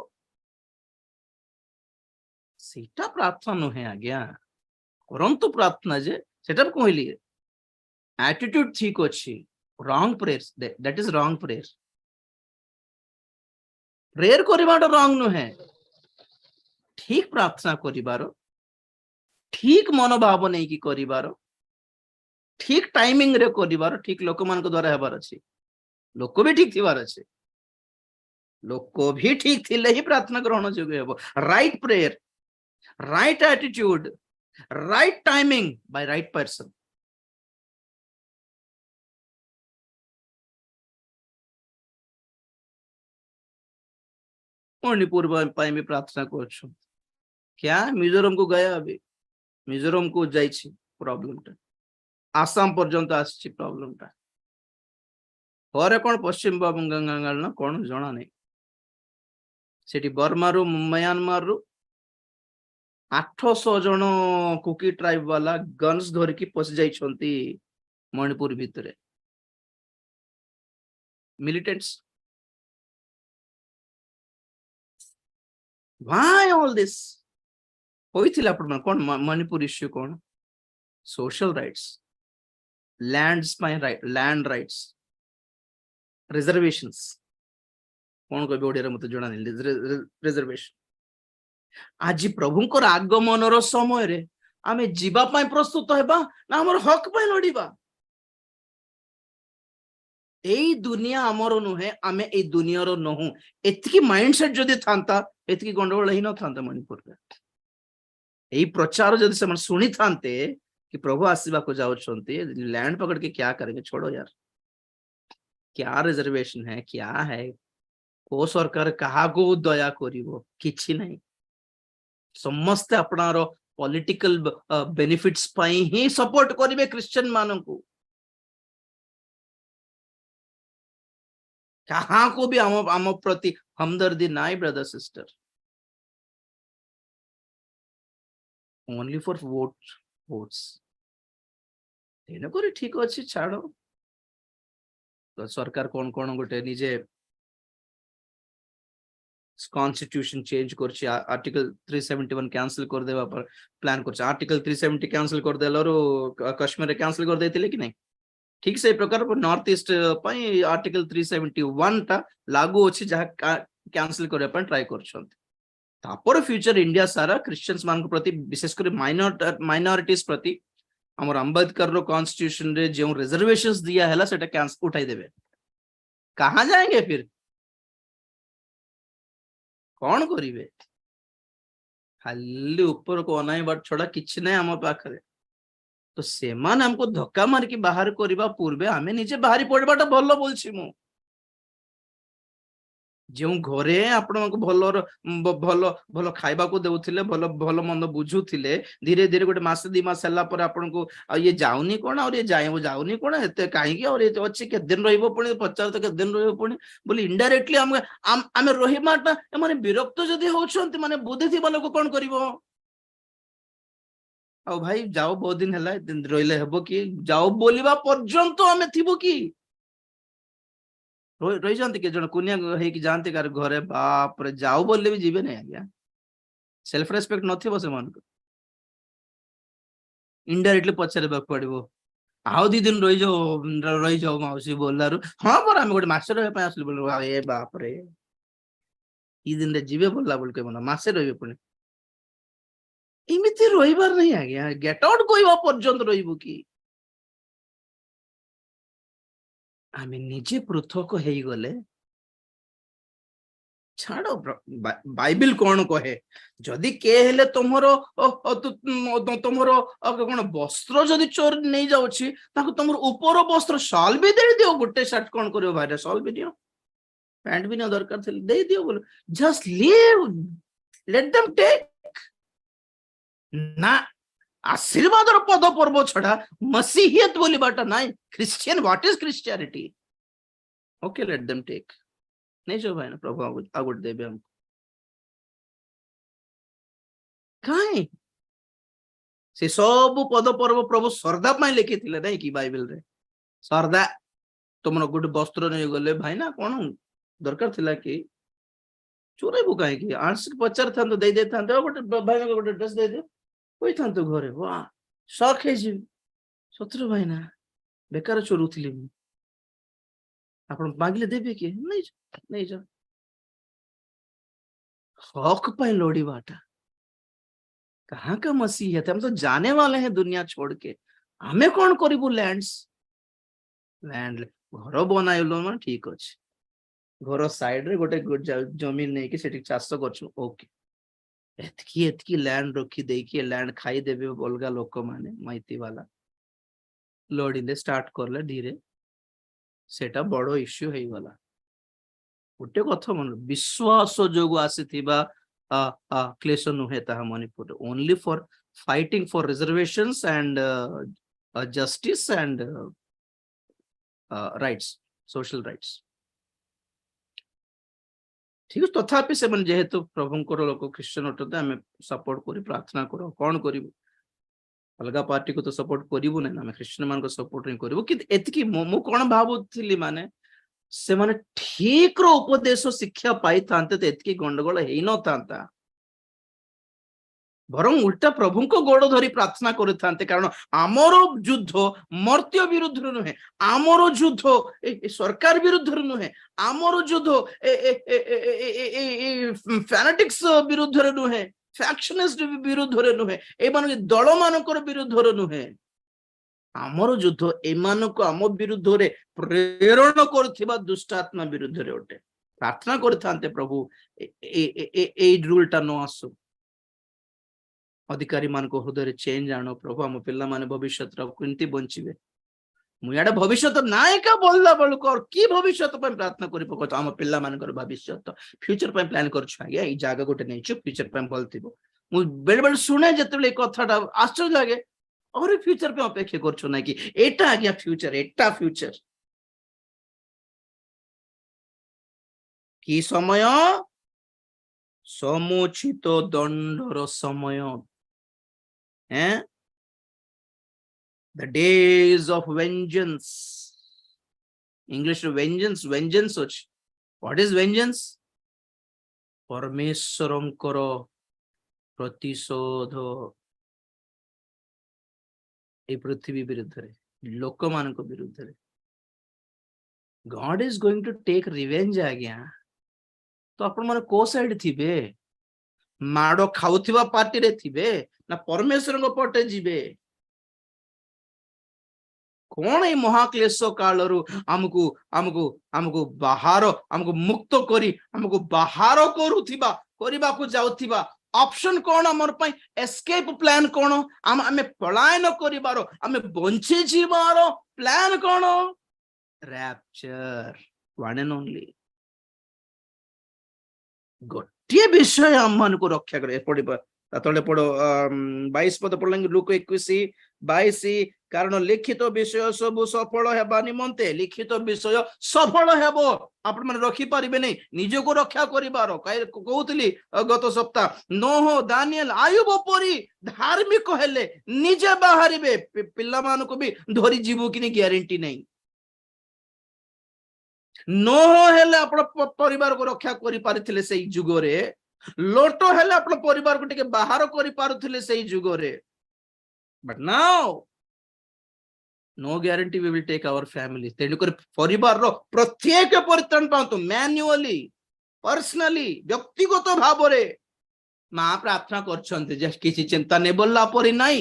ସେଇଟା ପ୍ରାର୍ଥନା ନୁହେଁ ଆଜ୍ଞା। କରନ୍ତୁ ପ୍ରାର୍ଥନା, ଯେ ସେଟା କହିଲି ଆଟିଟ୍ୟୁଡ ଠିକ ଅଛି, ରଙ୍ଗ ପ୍ରେୟର, ଦ୍ୟାଟ ଇଜ ରଙ୍ଗ ପ୍ରେୟର। ପ୍ରେୟର କରିବାଟା ରଙ୍ଗ ନୁହେଁ, ଠିକ ପ୍ରାର୍ଥନା କରିବାର, ଠିକ ମନୋଭାବ ନେଇକି କରିବାର, ଠିକ ଟାଇମିଂ ରେ କରିବାର, ଠିକ ଲୋକମାନଙ୍କ ଦ୍ଵାରା ହେବାର ଅଛି। ଲୋକ ବି ଠିକ ଥିବାର ଅଛି, ଲୋକ ବି ଠିକ ଥିଲେ ହିଁ ପ୍ରାର୍ଥନା ଗ୍ରହଣ ଯୋଗ୍ୟ ହେବ। Right prayer, right attitude, right timing by right person. Manipur ପାଇଁ ବି ପ୍ରାର୍ଥନା କରୁଛୁ। क्या मिजोरम को गया, अभी मिजोरम को जाइछि प्रॉब्लम टा, आसाम पर्यंत आछि प्रॉब्लम टा, ପରେ କଣ ପଶ୍ଚିମ ବଙ୍ଗାଳ ନା କଣ ଜଣା ନାହିଁ। ସେଠି ବର୍ମାରୁ म्यांमारରୁ 800 ଜଣ କୁକି ଟ୍ରାଇବ वाला ଗନ୍ସ ଧରିକି ପଶି ଯାଇଛନ୍ତି ମଣିପୁର ଭିତରେ, ମିଲିଟେଣ୍ଟସ୍। Why all this? होइथिला आपण कोन मणिपुर इश्यू कोन? सोशल राइट्स, लैंड्स पाई राइट, लैंड राइट्स, रिजर्वेशंस, कोन कहबे ओडिया मते जणा नहीं, रिजर्वेशन। आज प्रभुंकर आगमनर समय रे आमे जीवा पाई प्रस्तुत हेबा ना हमर हक पाई लड़ीबा? एई दुनिया हमर नुहे, आमे एई दुनियारो नहु, एतकी माइंडसेट जदी थांता एतकी गंडगोल ही न थांता मणिपुर रे। यही प्रचार जब से शुणी थांते कि प्रभु आसवा को जाउछंती, लैंड पकड़ के क्या करेंगे, छोड़ो यार। क्या रिजर्वेशन है, क्या है, को सरकार कहा को दया करिवो, किछि नहीं। समस्त अपनारो पॉलिटिकल बेनिफिट्स पाई ही सपोर्ट करिवे क्रिश्चियन मानन को। कहा को भी आम प्रति हमदर्दी नाई brother sister, only for votes। तेणुकरी ठीक अच्छी छाड़, तो सरकार कौन कौन गोटे निजे कॉन्स्टिट्यूशन चेंज करछि, आर्टिकल 371 कैंसिल कर देबा पर प्लान करछि। आर्टिकल 370 कैंसिल कर देलरो कश्मीर रे कैंसिल कर देथिले कि नहीं? ठीक से प्रकार नॉर्थ ईस्ट पई आर्टिकल 371 टा लागू अछि, जहा कैंसिल करे पर ट्राई करछंती। तापर फ्यूचर इंडिया सारा क्रिश्चियंस मान को प्रति, विशेष कर माइनॉरिटीज प्रति हमर अंबेडकर रो कॉन्स्टिट्यूशन रे जो रिजर्वेशंस दिया हैला सेटा कैंसिल उठाई देबे। कहां जाएंगे फिर, कौन करिवे? खाली ऊपर को अनाई बाट छड़ा किछि नै हम पाखरे। तो सेमान हमको धक्का मार के बाहर करबा पूर्वे आमे निजे बाहरी पड़बाटा भलो बोलछि मु। जो घरे आपण भल भल भल खाइबा को देउथिले, भल भल मंद बुझुथिले, धीरे धीरे गोटे मास 2 मास हला पर आपण को ये जाउनी कोन और ये जाउनी कोन, एते काहे की और ये अछि के दिन रहइबो, पुणी पचार तो के दिन रहइबो, पुणी बोली इनडायरेक्टली हम रहिमाटा माने विरक्त जदी होछंती, माने बुद्धि थी लोक कोन करिवो? आ भाई जाओ, बहुत दिन हला दिन रहिले हेबो कि जाओ बोलिबा पर्यंत हमें थिबो कि रही जाती के जन कुनिया हेकी जानते कार घरे, बाप रे जाओ बोलले भी जीवे नहीं आज्ञा। सेल्फ रेस्पेक्ट नथिबो से मन को इनडायरेक्टली पचारे पड़ो। आउ 2 दिन रही जाओ मौसी बोलारू, हाँ पर हम गोटे मासे रहे आसलु बोल, ए बाप रे ई दिन रे जीवे बोलला बोल के मन मासे रहिबे, पुणी इमिति रहिबार नहीं आज्ञा। गेट आउट कोइबा पर्यंत रहिबो कि आमे निजे पृथक हेई गले छाड़ो। बाइबिल कौन कहे, जदि के हेले तुमरो तुमरो कौन वस्त्र जदि चोर नहीं जाउछि, ताको तुमर ऊपर वस्त्र शाल भी दे दियो। गुटे शर्ट कौन करियो भाई, शाल भी दियो, पैंट भी ना दरकार थे दे दियो, बोलो just leave, let them take ना। आशीर्वाद पद पर्व छड़ा मसीहियत बोली बाटा नाई। Christian, what is Christianity? Okay let them take, नहीं जो भाई ना प्रभु आगुट देबे हमको। काहे से सब पद पर्व प्रभु श्रद्धा लिखी नहीं कि बाइबल रे श्रद्धा तुम गोटे वस्त्र नहीं गले भाई ना कौन दरकार थिला कि चोरेबू कहीं आंशिक पचार था दे गोटे भाई गोटे ड्रेस दे दे कोई था घरे वाह शक है सतर भाई ना बेकार चोरुली आप मांगले देवे कि नहीं जा हक पाए लड़ीबाटा कहाँ का मसीह है हम तो जाने वाले हैं दुनिया छोड़ के हमें कौन करू लैंड्स लैंड घर बनाइल मैं ठीक अच्छे घर साइड रे गोटे जमीन नहीं कि सेठी चाष कर ओके एतकी एतकी लैंड रखी देकी लैंड खाई देबे अलग लोक माने माइती वाला लड़िले स्टार्ट करले धीरे सेटा बड़ इश्यू है वाला गोटे कथा मन विश्वास जोगु आसीथिबा क्लेश नुहे ताहा Manipur only for fighting for reservations and justice and rights social rights ठीक है तथापि से जेहेतु प्रभुंकर लोक ख्रिस्टियन अटते आम सपोर्ट करी प्रार्थना कर कौन कर अलग पार्टी को तो सपोर्ट करू ना आम ख्रिस्टियन मान सपोर्ट ही करूँ कि एतकी मु कौन भावुली माने से माने ठीक रो उपदेश शिक्षा पाई था तो एतकी गंडगोल है न था बरं उल्टा प्रभु को गोड़ धरी प्रार्थना करते कारण आमर युद्ध मर्त्य विरुद्ध नुहे आमर युद्ध सरकार विरुद्ध नुहे आमर युद्ध फैनेटिक्स विरुद्ध नुहे फैक्शनिस्ट विरुद्ध नुहे ए दल मानकर विरुद्ध नुहे आमर युद्ध एमान को आम विरुद्ध रे प्रेरण कर दुष्टात्मा विरुद्ध रे ओटे प्रार्थना करते प्रभु ए रूलटा न आसु अधिकारी मान को हृदय चेंज आनो प्रभु आम पिला माने भविष्य केमती बंचे मुझे भविष्य नायिका बोलला बेलू और कि भविष्य प्रार्थना कर पक आम पिला मान भविष्य फ्यूचर प्लान कर जगह गोटे नहीं फ्यूचर भल थी बेले बेले शुणे जो कथा आश्चर्य लगे और फ्यूचर पे अपेक्षा करछो ना कि एटा आज्ञा फ्यूचर एटा फ्यूचर कि समय समुचित दंडर समय हैं the days of vengeance English vengeance अछि what is vengeance परमेश्वरंकर प्रतिशोध ए पृथ्वी विरुद्ध रे लोक मान को विरुद्ध रे God is going to take revenge आज्ञा तो आपण माने को साइड थिबे माडो खाउथिबा पार्टी रे थिबे ना परमेश्वर को पटे जीवे कौन ये महाक्लेश काल आमको आमको आमको बाहर आमको मुक्त करी आमको बाहर करुथिबा करबा को जाउथिबा ऑप्शन कौन आमर पई एस्केप प्लान कौन आमे पलायन करिबारो आमे बंचे जीवारो प्लान कौन रैप्चर वन एंड ओनली गोटे विषय आम मान को रक्षा करे पड़िबा तले पड़ो 22 पद पढ़ लुक 21-22 कारण लिखित विषय सब सफल हेबा निमंते लिखित विषय सफल हेबो आपण माने रखी परिबे नै निज को रक्षा करिबारो कहउतली गत सप्ताह नोह दानिएल आयुब परी धार्मिक हेले निजे बाहरिबे पिल्ला मान को भी धरी जीवो कि ग्यारंटी नै नोह हेले आपण परिवार को रक्षा करि पारिथिले सेई जुगरे लोटो हेले आपण परिवार को टिके बाहर करि पारुथिले सेई जुगरे but now no guarantee we will take our family तेणुकर परिवार रो प्रत्येक परित्राण पांतु मैन्युअली पर्सनली व्यक्तिगत भाव रे माँ प्रार्थना करछन्ते जे किछि चिंता नै बोलला परि नै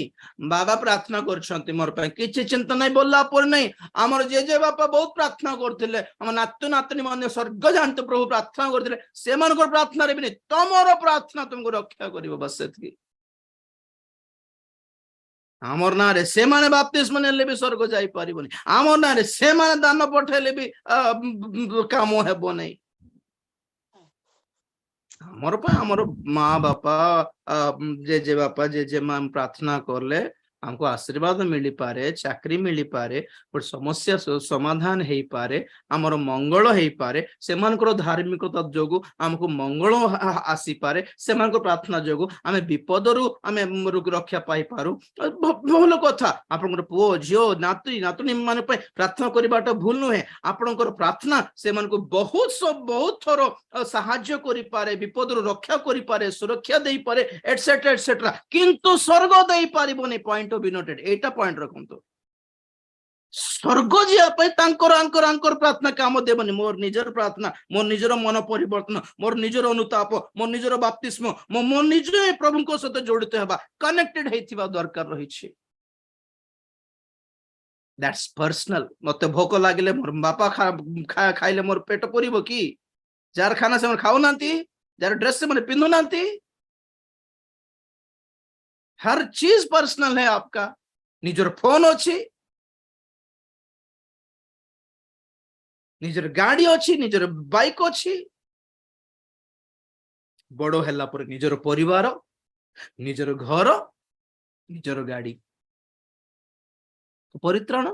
बाबा प्रार्थना करछन्ते मोर पे किछि चिंता नै बोलला परि नै हमर जे बापा बहुत प्रार्थना करथिले हम नातु नातनी माने स्वर्ग जानते प्रभु प्रार्थना करथिले से मानकर प्रार्थना रे बिनी तमरो प्रार्थना तुमको रक्षा करिवो बस एतकी आमर ना रे से माने बाप्तिस्म नेले भी स्वर्ग जाई परिबोनी आमर ना रे से माने दान पठेले भी काम हेबो नै हमर माँ बापा जे बापा जे माँ प्रार्थना करले हमको आशीर्वाद मिली पारे, चाकरी मिली पारे, बट समस्या समाधान हेई पारे, हमर मंगल हेई पारे, सेमानकर धार्मिकता जोगु हमको मंगल आसी पारे, सेमानकर प्रार्थना जोगु आमे विपदरु आमे रक्षा पाई पारु। भल कथा आपनकर पुओ झियो नाती नातुनी माने पे प्रार्थना करिबाटा भूल नुहे। आपनकर प्रार्थना सेमानको बहुत थोर साहाय्य करि पारे, विपदरु रक्षा करि पारे, सुरक्षा देई पारे एटसेट्रा एटसेट्रा, किंतु स्वर्ग देई पारिबोनी। Point of noted Etah point रखंतु। स्वर्ग जिया पे तांकर आंकर आंकर प्रार्थना काम देबनी। मोर निजर प्रार्थना, मोर निजर मन परिवर्तन, मोर निजर अनुताप, मोर निजर बाप्तिस्म, मोर निजे प्रभु को सहित जोड़ित हेबा कनेक्टेड हेथिबा दरकार रहिछि। That's personal. मते भोक लागिले मोर बापा खाइले मोर पेट परिबो की? जार खाना से मन खाउ नांती, जार ड्रेस से मन पिंधु नांती। हर चीज पर्सनल है आपका। निजर फोन अच्छी, निजर गाड़ी अच्छी, निजर बाइक अच्छी, बड़ो हैला पर निजर परिवार, निजर घर, निजर गाड़ी। तो परित्राण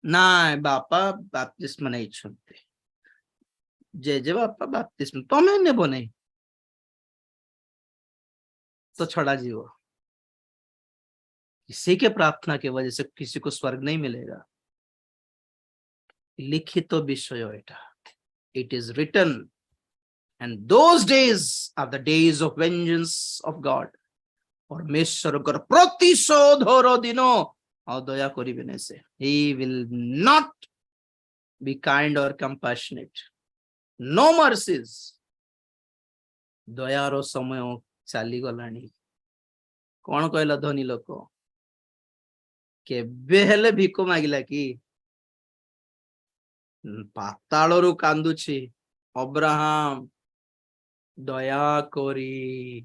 ना बापा बाप्तिस्म नहीं छुंते, जे बापा बाप्तिस्म तमें ने बने तो छड़ा जीवो। किसी के प्रार्थना की वजह से किसी को स्वर्ग नहीं मिलेगा। लिखित विषय एटा, it is written, and those days are the days of vengeance of God। परमेश्वर कर प्रतिशोधर दिन और दया करिबेने से। He will not be kind or compassionate, no mercies। Dayal समय चली गलानी। कौन कहला धनी लोक केबे हेले भिक मागिला कि? पातालरू कांदुछि, अब्राहम दया करी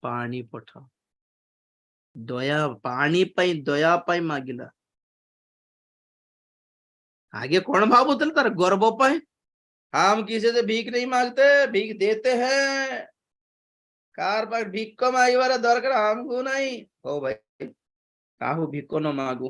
पानी पठा। दया पानी पाई दया पाई मागिला। आगे कौन भावुतले तार गर्व पाए? हम किसी से भीख नहीं मांगते, भीख देते हैं। कार पर भीख को मांगवार दरकार हमको नहीं हो भाई। काहू भीख न मागू,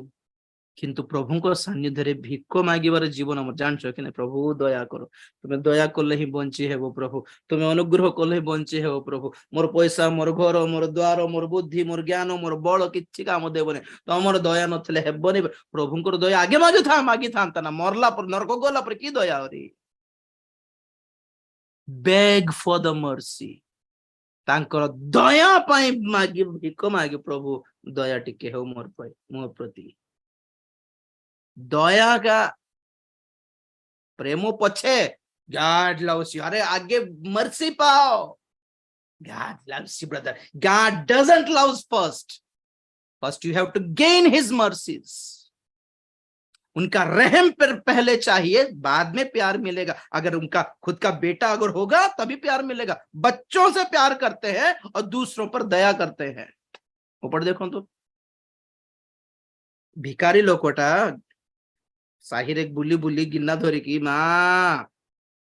किंतु प्रभु को सानिध्य रे भिक्ख मागिबार जीवन हम जानछ कि नहीं? प्रभु दया करो, तुम्हें दया कले ही बंची हेबो प्रभु, तुम्हें अनुग्रह कले ही बंची हेबो प्रभु। मोर पैसा, मोर घर, मोर द्वार, मोर बुद्धि, मोर ज्ञान, मोर बल किछि काम देबने, तमर दया नथले हेबनी। प्रभुंकर दया आगे मागी था ना, मरला पर नरक गला पर की दया रे? बेग फॉर द मर्सी, तांकर दया पाई मागी भिक्ख मागी। प्रभु दया टिके हो मोर प्रति। दया का प्रेमो पछे God loves you। अरे आगे मर्सी पाओ। God loves you brother। God doesn't love first। First you have to gain his mercies। उनका रहम पर पहले चाहिए, बाद में प्यार मिलेगा। अगर उनका खुद का बेटा अगर होगा तभी प्यार मिलेगा। बच्चों से प्यार करते हैं और दूसरों पर दया करते हैं। ऊपर देखो तो भिखारी लोकटा साहिर एक बुली बुली गिन्ना धरी की माँ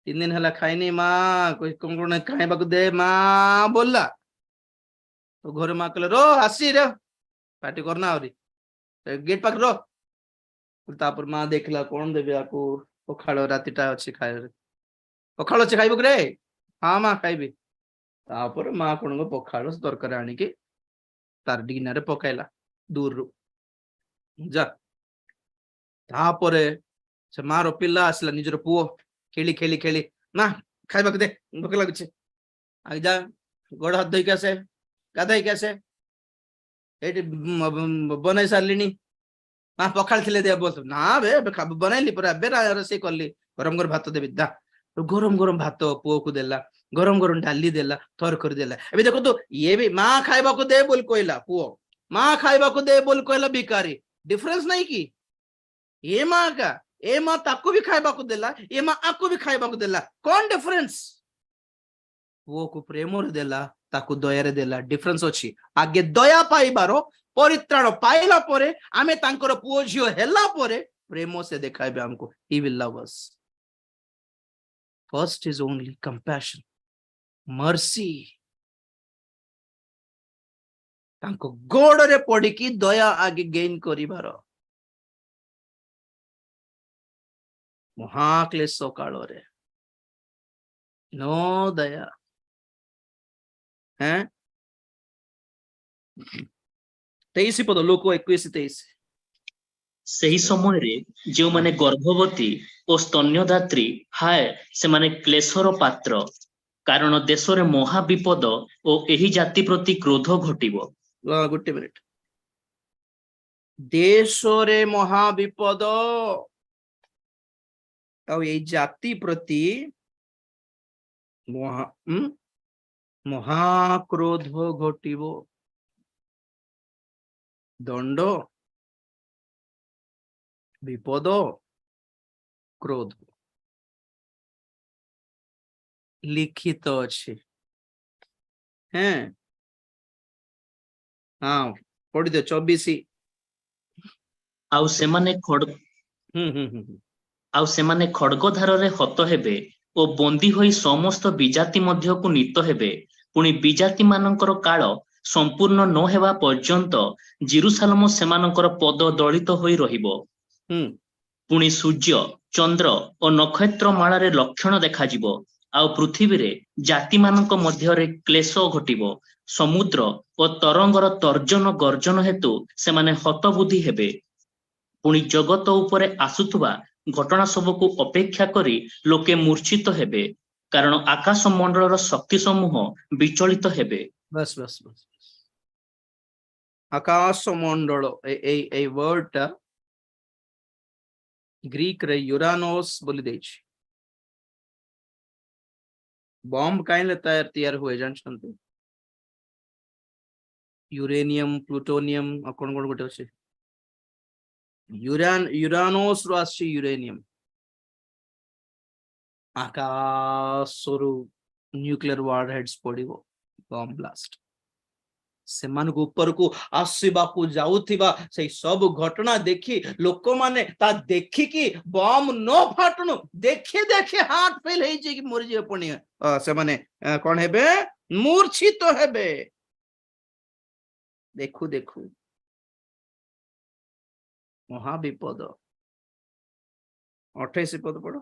3 दिन हला खाइनी माँ, कोई कौन खाइबा को दे माँ बोलला। तो घर माँ कहले रो आसी रे पार्टी करना आवरी गेट पाख रो। तापर माँ देखला कौन देबे आकू पखाल रातिटा अछि खाए पखाल अछि खाइबो रे? हाँ माँ खाइबी। तापर माँ कौन को पखाल तरकारी आनी के तार गिनारे पकाइला दूर रु जा। तापरे से मार पिला आसला निजर पुओ खेली खेली खेली ना खाइबा दे भोक लागुचे आ जा गोड़ हाथ धोई कैसे गाधई कैसे एटी बनाई सारलिनी माँ पखाल थिले दे बोल ना बे बनैली पर बे रोषेई करली गरम गरम भात देबी दा। तो गरम गरम भात पुओ को देला, गरम गरम डाली देला, तरकारी देला। एबे देखो तो ये भी माँ खाइबा को दे बोल कहला पुओ, माँ खाइबा को दे बोल कहला भिखारी। डिफरेंस नहीं की? ये माँ का ए माँ ताको भी खाइबा को देला, ये माँ आको भी खाइबा को देला। कौन डिफरेंस? पुओ को प्रेम रे देला, ताको दया रे देला। डिफरेंस अछि। आगे दया पाइबारो परित्राण पाइला परे आमे तांकर पुओ झियो हेला परे प्रेम से देखाइबे हमको। He will love us. First is only compassion, mercy. ତାଙ୍କ ଗୋଡରେ ପଡିକି ଦୟା ଆଗେ ଗେନ୍ କରିବାର ମହାକ୍ଲେଶ କାଳରେ नो दया हैं 23 ପଦ ଲୋକ 21-23 ସେହି ସମୟରେ ଯେଉଁମାନେ ଗର୍ଭବତୀ ଓ ସ୍ତନ୍ୟଦାତ୍ରୀ ହାୟ ସେମାନେ କ୍ଲେଶର ପାତ୍ର, କାରଣ ଦେଶରେ ମହାବିପଦ ଓ ଏହି ଜାତି ପ୍ରତି କ୍ରୋଧ ଘଟିବ। ଗୋଟେ ମିନିଟ ଦେଶରେ ମହାବିପଦ ଆଉ ଏଇ ଜାତି ପ୍ରତି ମହାକ୍ରୋଧ ଘଟିବ, ଦଣ୍ଡ ବିପଦ କ୍ରୋଧ ଲିଖିତ ଅଛି। ହଁ ପଢିଦିଅ 24। ଆଉ ସେମାନେ ଖଡ୍ଗଧାରରେ ହତ ହେବେ ଓ ବନ୍ଦୀ ହୋଇ ସମସ୍ତ ବିଜାତି ମଧ୍ୟକୁ ନୀତ ହେବେ। ପୁଣି ବିଜାତି ମାନଙ୍କର କାଳ ସମ୍ପୂର୍ଣ୍ଣ ନ ହେବା ପର୍ଯ୍ୟନ୍ତ ଜିରୁସାଲମ ସେମାନଙ୍କର ପଦ ଦଳିତ ହୋଇ ରହିବ। ପୁଣି ସୂର୍ଯ୍ୟ, ଚନ୍ଦ୍ର ଓ ନକ୍ଷତ୍ର ମାଳାରେ ଲକ୍ଷଣ ଦେଖାଯିବ। ଆଉ ପୃଥିବୀରେ ଜାତିମାନଙ୍କ ମଧ୍ୟରେ କ୍ଲେଶ ଘଟିବ। ସମୁଦ୍ର ଓ ତରଙ୍ଗର ତର୍ଜନ ଗର୍ଜନ ହେତୁ ସେମାନେ ହତବୁଦ୍ଧି ହେବେ। ପୁଣି ଜଗତ ଉପରେ ଆସୁଥିବା ଘଟଣା ସବୁକୁ ଅପେକ୍ଷା କରି ଲୋକେ ମୂର୍ଚ୍ଛିତ ହେବେ, କାରଣ ଆକାଶ ମଣ୍ଡଳର ଶକ୍ତି ସମୂହ ବିଚଳିତ ହେବେ। ବସ୍ ବସ୍ ବସ୍ ଆକାଶ ମଣ୍ଡଳ এই ওয়ার্ডটা ଗ୍ରୀକ ରେ ୟୁରାନୋସ୍ ବୋଲି ଦେଇଛି। ବମ୍ବ କାହିଁରେ ତିଆରି ହୁଏ ଜାଣିଛନ୍ତି? ୟୁରେନିୟମ, ପ୍ଲୁଟୋନିୟମ ଆଉ କଣ କଣ ଗୋଟେ ଅଛି। ୟୁରାନୋସ୍ ରୁ ଆସିଛି ୟୁରେନିୟମ। ଆକାଶରୁ ନ୍ୟୁକ୍ଲିୟର ୱାର ହେଡ୍ସ ପଡିବ, ବମ୍ବ ବ୍ଲାଷ୍ଟ। ସେମାନଙ୍କ ଉପରକୁ ଆସିବାକୁ ଯାଉଥିବା ସେଇ ସବୁ ଘଟଣା ଦେଖି ଲୋକମାନେ ତା ଦେଖିକି ବମ୍ ନ ଫାଟୁଣୁ ଦେଖି ଦେଖି ହାର୍ଟ ଫେଲ ହେଇଛି କି ମରିଯିବେ। ପୁଣି ସେମାନେ କଣ ହେବେ? ମୂର୍ଚ୍ଛିତ ହେବେ। ଦେଖୁ ଦେଖୁ ମହାବିପଦ। 28 ପଦ ପଢ।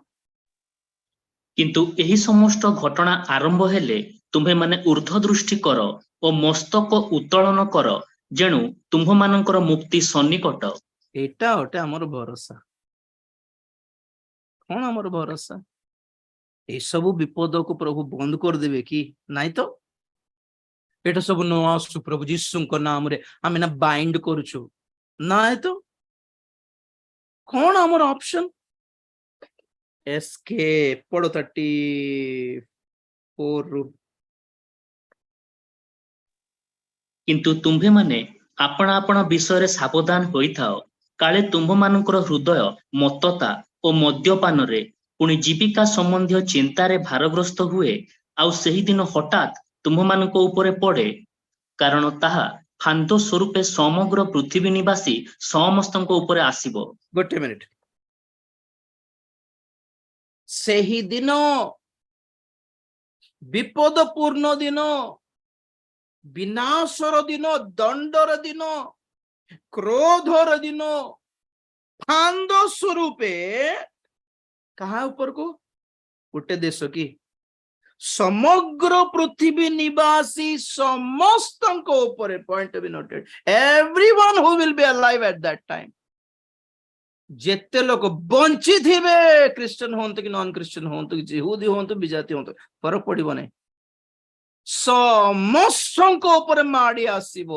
କିନ୍ତୁ ଏହି ସମସ୍ତ ଘଟଣା ଆରମ୍ଭ ହେଲେ ତୁମ୍ଭେମାନେ ଊର୍ଦ୍ଧ୍ୱ ଦୃଷ୍ଟି କର ଓ ମସ୍ତକ ଉତ୍ତୋଳନ କର, ଯେଣୁ ତୁମ୍ଭମାନଙ୍କର ମୁକ୍ତି ସନ୍ନିକଟ। ଏଇଟା ଗୋଟେ ଆମର ଭରସା। କଣ ଆମର ଭରସା? ଏସବୁ ବିପଦକୁ ପ୍ରଭୁ ବନ୍ଦ କରିଦେବେ କି? ନାଇଁ ତ। ଏଟା ସବୁ ନ ଆସୁ ପ୍ରଭୁ ଯୀଶୁଙ୍କ ନାମରେ ଆମେ ନା ବାଇଣ୍ଡ କରୁଛୁ। ନାଇଁ ତ। କଣ ଆମର ଅପସନ? escape ପଢ 34 କିନ୍ତୁ ତୁମ୍ଭେମାନେ ଆପଣା ଆପଣା ବିଷୟରେ ସାବଧାନ ହୋଇଥାଅ, କାଳେ ତୁମ୍ଭମାନଙ୍କର ହୃଦୟ ମତ୍ତତା ଓ ମଦ୍ୟପାନରେ ପୁଣି ଜୀବିକା ସମ୍ବନ୍ଧୀୟ ଚିନ୍ତାରେ ଭାରଗ୍ରସ୍ତ ହୁଏ, ଆଉ ସେହି ଦିନ ହଠାତ୍ ତୁମ୍ଭମାନଙ୍କ ଉପରେ ପଡେ, କାରଣ ତାହା ଫାନ୍ଦ ସ୍ୱରୂପେ ସମଗ୍ର ପୃଥିବୀ ନିବାସୀ ସମସ୍ତଙ୍କ ଉପରେ ଆସିବ। ଗୋଟେ ମିନିଟ। ସେହି ଦିନ ବିପଦପୂର୍ଣ୍ଣ ଦିନ, ବିନାଶର ଦିନ, ଦଣ୍ଡର ଦିନ, କ୍ରୋଧର ଦିନ, ଫାନ୍ଦ ସ୍ୱରୂପେ କାହା ଉପରକୁ? ଗୋଟେ ଦେଶ କି ସମଗ୍ର ପୃଥିବୀ ନିବାସୀ ସମସ୍ତଙ୍କ ଉପରେ। Point be noted. everyone who will be alive at that time। ଯେତେ ଲୋକ ବଞ୍ଚିଥିବେ, ଖ୍ରୀଷ୍ଟିଆନ ହୁଅନ୍ତୁ କି ନନ୍ ଖ୍ରୀଷ୍ଟିଆନ ହୁଅନ୍ତୁ, କି ଜିହୁଦୀ ହୁଅନ୍ତୁ, ବିଜାତି ହୁଅନ୍ତୁ, ଫରକ ପଡିବ ନାହିଁ। ସମସ୍ତଙ୍କ ଉପରେ ମାଡି ଆସିବ।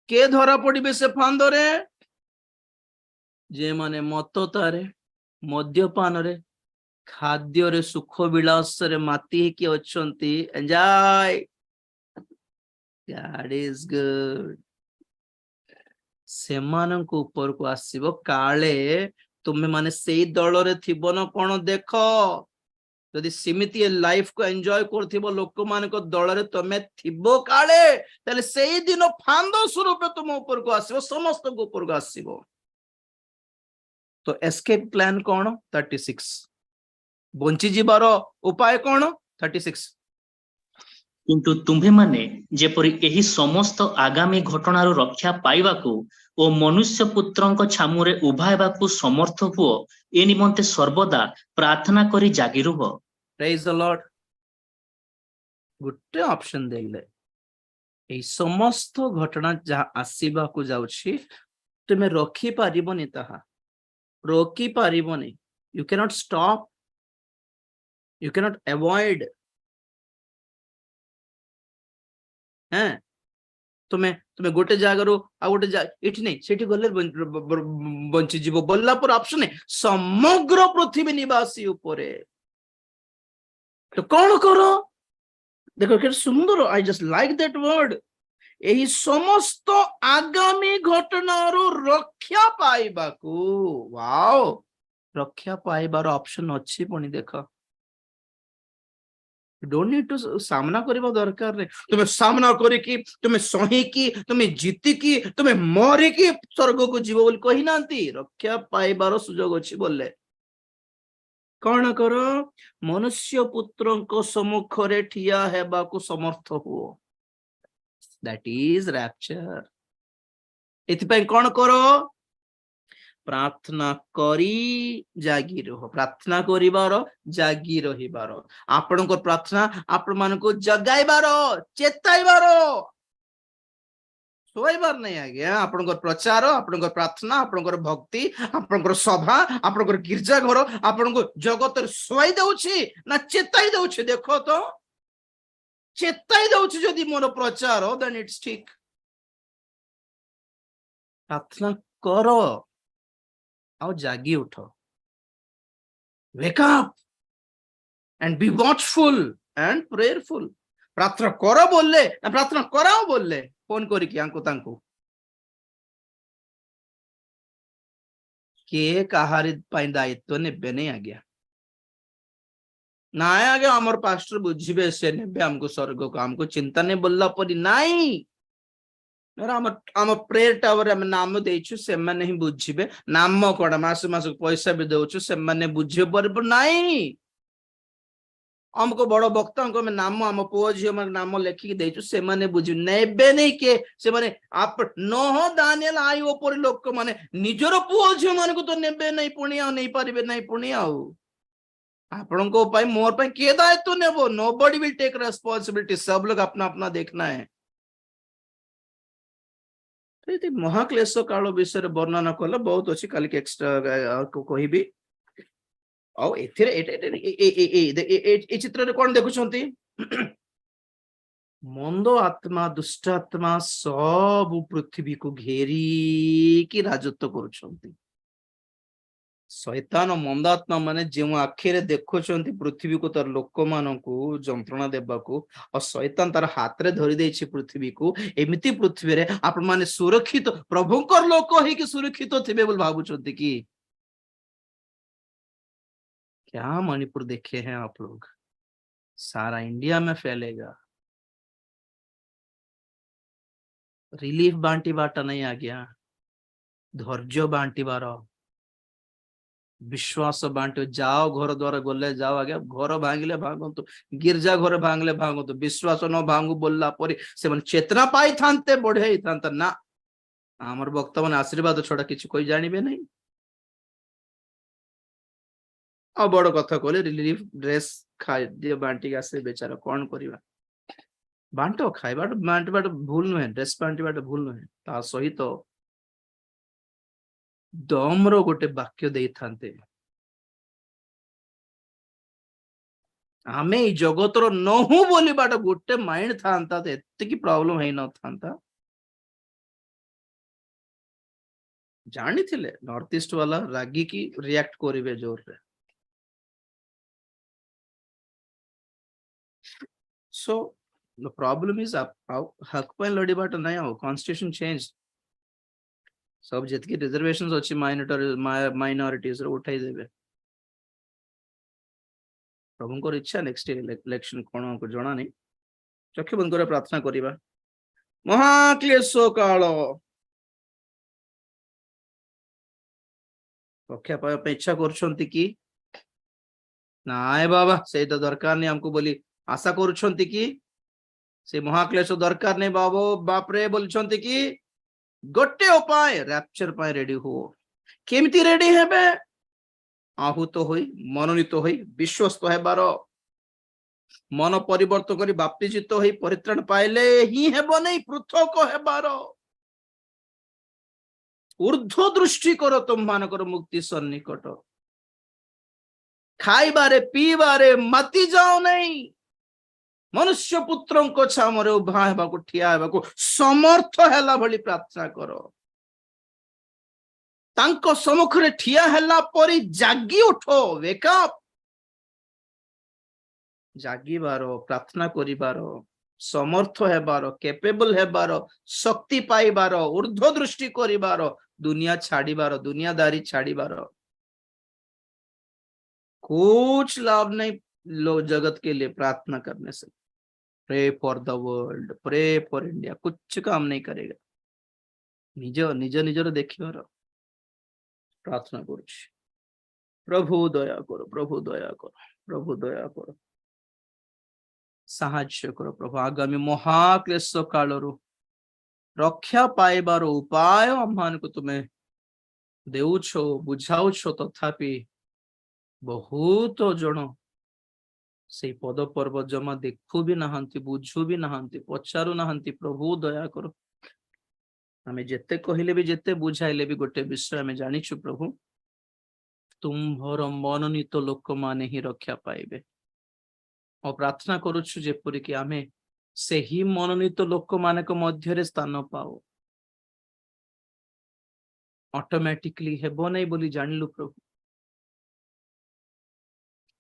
କିଏ ଧରା ପଡିବେ ସେ ଫାନ୍ଦରେ? ଯେମାନେ ମତ୍ତତାରେ, ମଦ୍ୟପାନରେ, ଖାଦ୍ୟରେ, ସୁଖ ବିଳାସରେ ମାତି ହେଇକି ଅଛନ୍ତି। Enjoy, God is good। ସେମାନଙ୍କ ଉପରକୁ ଆସିବ। କାଳେ ତୁମେ ମାନେ ସେଇ ଦଳରେ ଥିବ ନା କଣ ଦେଖ। ଯଦି ସେମିତି ଲାଇଫକୁ ଏନ୍ଜୟ କରୁଥିବ ଲୋକମାନଙ୍କ ଦଳରେ ତମେ ଥିବ କାଳେ, ତାହେଲେ ସେଇ ଦିନ ଫାନ୍ଦ ସ୍ୱରୂପ ତୁମ ଉପରକୁ ଆସିବ, ସମସ୍ତଙ୍କ ଉପରକୁ ଆସିବ। ତ ଏସ୍କେପ ପ୍ଲାନ କଣ? 36। ବଞ୍ଚି ଯିବାର ଉପାୟ କଣ? 36। କିନ୍ତୁ ତୁମ୍ଭେମାନେ ଯେପରି ଏହି ସମସ୍ତ ଆଗାମୀ ଘଟଣାରୁ ରକ୍ଷା ପାଇବାକୁ ଓ ମନୁଷ୍ୟ ପୁତ୍ରଙ୍କ ଛାମୁରେ ଉଭା ହେବାକୁ ସମର୍ଥ ହୁଅ ଏ ନିମନ୍ତେ ସର୍ବଦା ପ୍ରାର୍ଥନା କରି ଜାଗି ରୁହ। ପ୍ରେଜ୍ ଦ ଲର୍ଡ। ଗୋଟେ ଅପସନ ଦେଲେ এই ସମସ୍ତ ଘଟଣା ଯାହା ଆସିବାକୁ ଯାଉଛି ତୁମେ ରଖି ପାରିବନି, ତାହା ରୋକି ପାରିବନି। You cannot stop, you cannot avoid। হ্যাঁ, ତୁମେ ତୁମେ ଗୋଟେ ଜାଗାରୁ ଆଉ ଗୋଟେ ଏଠି ନାହିଁ ସେଠି ଗଲେ ବଞ୍ଚିଯିବ ବୋଲିଲା ପରେ ଅପସନ ନାହିଁ, ସମଗ୍ର ପୃଥିବୀ ନିବାସୀ ଉପରେ। ତ କଣ କର? ଦେଖ କେତେ ସୁନ୍ଦର, I just like that word. ଏହି ସମସ୍ତ ଆଗାମୀ ଘଟଣାରୁ ରକ୍ଷା ପାଇବାକୁ, ୱାଓ, ରକ୍ଷା ପାଇବାର ଅପସନ ଅଛି। ପୁଣି ଦେଖ, ଡୋଣ୍ଟ ନିଡ୍ ଟୁ ସାମ୍ନା କରିବା ଦରକାର ନାହିଁ। ତୁମେ ସାମ୍ନା କରିକି, ତୁମେ ସହିକି, ତୁମେ ଜିତିକି, ତୁମେ ମରିକି ସ୍ୱର୍ଗକୁ ଯିବ ବୋଲି କହିନାହାନ୍ତି। ରକ୍ଷା ପାଇବାର ସୁଯୋଗ ଅଛି ବୋଲେ କଣ କର? ମନୁଷ୍ୟ ପୁତ୍ରଙ୍କ ସମ୍ମୁଖରେ ଠିଆ ହେବାକୁ ସମର୍ଥ ହୁଅ। That is rapture। ଏଥିପାଇଁ କଣ କର? ପ୍ରାର୍ଥନା କରି ଜାଗି ରୁହ। ପ୍ରାର୍ଥନା କରିବାର, ଜାଗି ରହିବାର। ଆପଣଙ୍କ ପ୍ରାର୍ଥନା ଆପଣ ମାନଙ୍କୁ ଜଗାଇବାର, ଚେତାଇବାର, ଶୋଇବାର ନାହିଁ ଆଜ୍ଞା। ଆପଣଙ୍କର ପ୍ରଚାର, ଆପଣଙ୍କର ପ୍ରାର୍ଥନା, ଆପଣଙ୍କର ଭକ୍ତି, ଆପଣଙ୍କର ସଭା, ଆପଣଙ୍କର ଗିର୍ଜା ଘର ଆପଣଙ୍କୁ ଜଗତରେ ଶୋଇ ଦଉଛି ନା ଚେତାଇ ଦଉଛି? ଦେଖ ତ, ଚେତାଇ ଦଉଛି ଯଦି ମୋର ପ୍ରଚାର, then it's ଠିକ। ପ୍ରାର୍ଥନା କର ଆଉ ଜାଗି ଉଠ। Wake up and be watchful and prayerful। ପ୍ରାର୍ଥନା କର ବୋଲେ ନା ପ୍ରାର୍ଥନା କରାଅ ବୋଲେ ଫୋନ କରିକି ଆଙ୍କୁ ତାଙ୍କୁ? କିଏ କାହାରି ପାଇଁ ଦାୟିତ୍ୱ ନେବେନି ଆଜ୍ଞା। ନାଇଁ ଆଜ୍ଞା ଆମର ପାଷ୍ଟର ବୁଝିବେ, ସେ ନେବେ ଆମକୁ ସ୍ୱର୍ଗକୁ, ଆମକୁ ଚିନ୍ତା ନେଇ ବୋଲିଲା ପରି ନାଇଁ। ଆମ ପ୍ରେୟର ଟାୱାରରେ ଆମେ ନାମ ଦେଇଛୁ, ସେମାନେ ହିଁ ବୁଝିବେ। ନାମ କଣ, ମାସକୁ ପଇସା ବି ଦଉଛୁ, ସେମାନେ ବୁଝିବେ ପରିବ ନାଇଁ। ଆମକୁ ବଡ ବକ୍ତାଙ୍କୁ ଆମେ ନାମ, ଆମ ପୁଅ ଝିଅ ମାନେ ନାମ ଲେଖିକି ଦେଇଛୁ, ସେମାନେ ବୁଝିବେ। ନେବେନି କିଏ? ସେମାନେ ନୋହ, ଦାନିଏଲ, ଆୟୁବ ପରି ଲୋକମାନେ ନିଜର ପୁଅ ଝିଅ ମାନଙ୍କୁ ତ ନେବେ ନାହିଁ, ପୁଣି ଆଉ ନେଇପାରିବେ ନାହିଁ। ପୁଣି ଆଉ ଆପଣଙ୍କ ପାଇଁ, ମୋର ପାଇଁ କିଏ ଦାୟିତ୍व ନେବ? nobody will take responsibility। सब लोग अपना अपना देखना है। ମହାକ୍ଲେଶ କାଳ ବିଷୟରେ ବର୍ଣ୍ଣନା କଲେ ବହୁତ ଅଛି, କାଲିକି ଏକ୍ସଟ୍ରା କହିବି। ଆଉ ଏଥିରେ ଏ ଚିତ୍ରରେ କଣ ଦେଖୁଛନ୍ତି? ମନ୍ଦ ଆତ୍ମା, ଦୁଷ୍ଟ ଆତ୍ମା ସବୁ ପୃଥିବୀକୁ ଘେରିକି ରାଜତ୍ୱ କରୁଛନ୍ତି। ଶୈତାନ, ମନ୍ଦାତ୍ମା ମାନେ ଯେଉଁ ଆଖିରେ ଦେଖୁଛନ୍ତି ପୃଥିବୀକୁ, ତାର ଲୋକମାନଙ୍କୁ ଯନ୍ତ୍ରଣା ଦେବାକୁ, ଆଉ ଶୈତାନ ତାର ହାତରେ ଧରି ଦେଇଛି ପୃଥିବୀକୁ। ଏମିତି ପୃଥିବୀରେ ଆପଣ ମାନେ ସୁରକ୍ଷିତ, ପ୍ରଭୁଙ୍କର ଲୋକ ହେଇକି ସୁରକ୍ଷିତ ଥିବେ ବୋଲି ଭାବୁଛନ୍ତି କି? क्या मणिपुर देखे हैं आप लोग? सारा इंडिया में फैलेगा। रिलीफ बांटी बाटा नहीं आ गया, धैर्य बांटी बार, विश्वास बांट जाओ। घर द्वार गले जाओ आगे, घर भांगिले भांगतु, गिरजा घर भांगले भांगतु, विश्वास न भांगु बोलला परी से चेतना पाई थांते, बढ़े थांता ना। आमर भक्त मान आशीर्वाद छड़ा किछि कोई जानिबे नहीं। आ बड़ कथा कहले, रिलीफ ड्रेस खाद्य बांटी आसे बेचारा कौन करिबा? बांट खाइबा बांटबा भूल नुहे, ड्रेस बांटबा भूल नुहे, ता सहित दमरो गोटे वाक्य देई थांते। आमे जगतर नहु बोली बाट गोटे माइंड थांता तो एते की प्रॉब्लम है न थांता। जानी थिले नॉर्थ ईस्ट वाला रागी की रिएक्ट करिवे जोर रे। सो द प्रॉब्लम इज हक पे लड़ी बाट नहीं हो, कॉन्स्टिट्यूशन चेंज सब जितकी रिजर्वेशंस अछि माइनॉरिटीज रे उठाई देबे। प्रभुଙ୍କର इच्छा नेक्स्ट इलेक्शन कोन को जणा नहीं। चक्षु बंद करे प्रार्थना करिबा। महाक्लेश काल रक्षा पाया पे इच्छा करछंती कि नाय बाबा, से तो दरकार नहीं हमको बोली आशा करछंती कि से महाक्लेश दरकार नहीं बाबू बापरे बोलछंती कि गोटे उपाय रैप्चर पाए रेडी हो केमिति रेडी हेबे आहूत होई मनोनीत होई विश्वस्त हेबार मन परिवर्तन करी बाप्तिजित होई परित्राण पाइले ही हेबो नहीं पृथक हेबार ऊर्ध्व दृष्टि करो तुम मानकर मुक्ति सन्निकट खाइबारे पीबारे मती जाओ नहीं मनुष्य पुत्र छामरे उभा हेबाकु ठिया हेबाकु समर्थ हेला भली प्रार्थना करो तांको सम्मुखरे ठिया हेला परी जागी उठो वेकअप जागिबारो प्रार्थना करिबारो समर्थ हेबारो कैपेबल हेबारो शक्ति पाइबारो ऊर्ध्व दृष्टि करिबारो दुनिया छाड़ीबारो दुनियादारी छाड़ीबारो कुछ लाभ नहीं लो जगत के लिए प्रार्थना करने से pray for the world pray for India कुछ काम नहीं करेगा निज निज निजर देखिबार प्रार्थना करुछि प्रभु दया करो प्रभु दया करो प्रभु दया करो साहाय्य करो प्रभु आगामी महाक्लेश कालरू रक्षा पाइबार उपाय आम को तुम्हें देउछ बुझाउछ तथापि बहुत जन से पद पर्वत जमा देखु भी नहांती बुझु भी नहांती पचारू नहांती प्रभु दया करो आमे जेते कहले भी जेते बुझाइले भी गोटे विषय आमे जानिछु प्रभु तुम्भर मनोनीत लोक माने ही रक्षा पाइबे और प्रार्थना करुछु जेपरि कि आमे से ही मनोनीत लोक मानक मध्य स्थान पाओ ऑटोमेटिकली हेबो नहीं बोली जानिलु प्रभु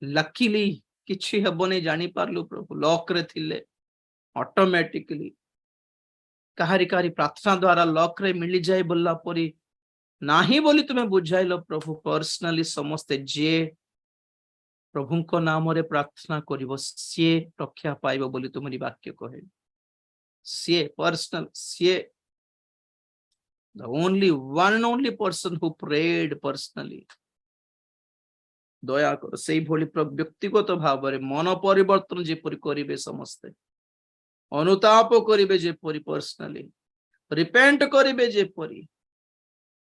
लकीली किछि हेबो नहीं जानी पारलु प्रभु लॉक रे थिले ऑटोमेटिकली कहारी कहारी प्रार्थना द्वारा लॉक रे मिली जाए बोलला परी नाही बोली तुम्हें बुझाइलो प्रभु पर्सनली समस्ते जे प्रभु को नाम रे प्रार्थना करिवो सी रक्षा पाइबो बोली तुम्हारी वाक्य कहे सी पर्सनल सी the only one and only person who prayed personally दया करो से भली व्यक्तिगत भाव में मन परिवर्तन जेपरि करिवे समस्ते अनुताप करिवे जेपरि पर्सनली रिपेंट करिवे जेपरि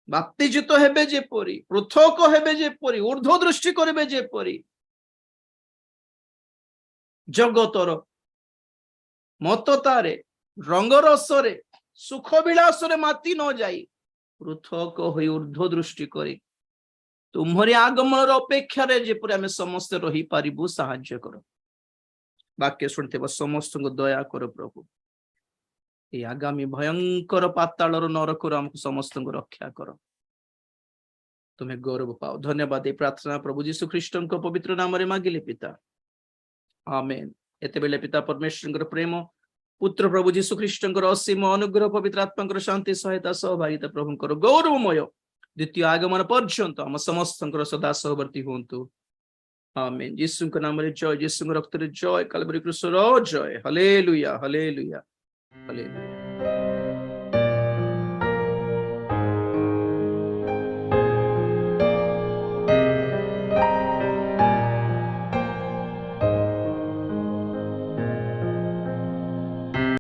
बाप्तिजित हेबे जेपरि पृथक हेबे जेपरि ऊर्ध्व दृष्टि करिवे जेपरि जगतर मततारे रंगरसरे सुख विलासरे माती न जाई पृथक होई ऊर्ध्व दृष्टि करी तुम्हारी आगमन अपेक्षा जेपरि आमे समस्त रही पारिबु साहाय्य करो वाक्य शुणुथिबा समस्त दया करो प्रभु ये आगामी भयंकर पातालर नरकर हमको समस्त रक्षा करो तुम्हें गौरव पाओ धन्यवाद ये प्रार्थना प्रभु यीशु ख्रीष्ट पवित्र नाम रे मागिले पिता आमेन एते बेले पिता परमेश्वर प्रेम पुत्र प्रभु यीशु ख्रीष्ट असीम अनुग्रह पवित्र आत्मा शांति सहायता सहभागिता प्रभुंकर गौरवमय द्वितीय आगमन पर्यंत आम समस्त सदा सहवर्ती हूँ आमेन यीशु नाम रे जय यीशु रक्त रे जय कलवरी क्रूस रो जय हालेलुया हालेलुया हालेलुया।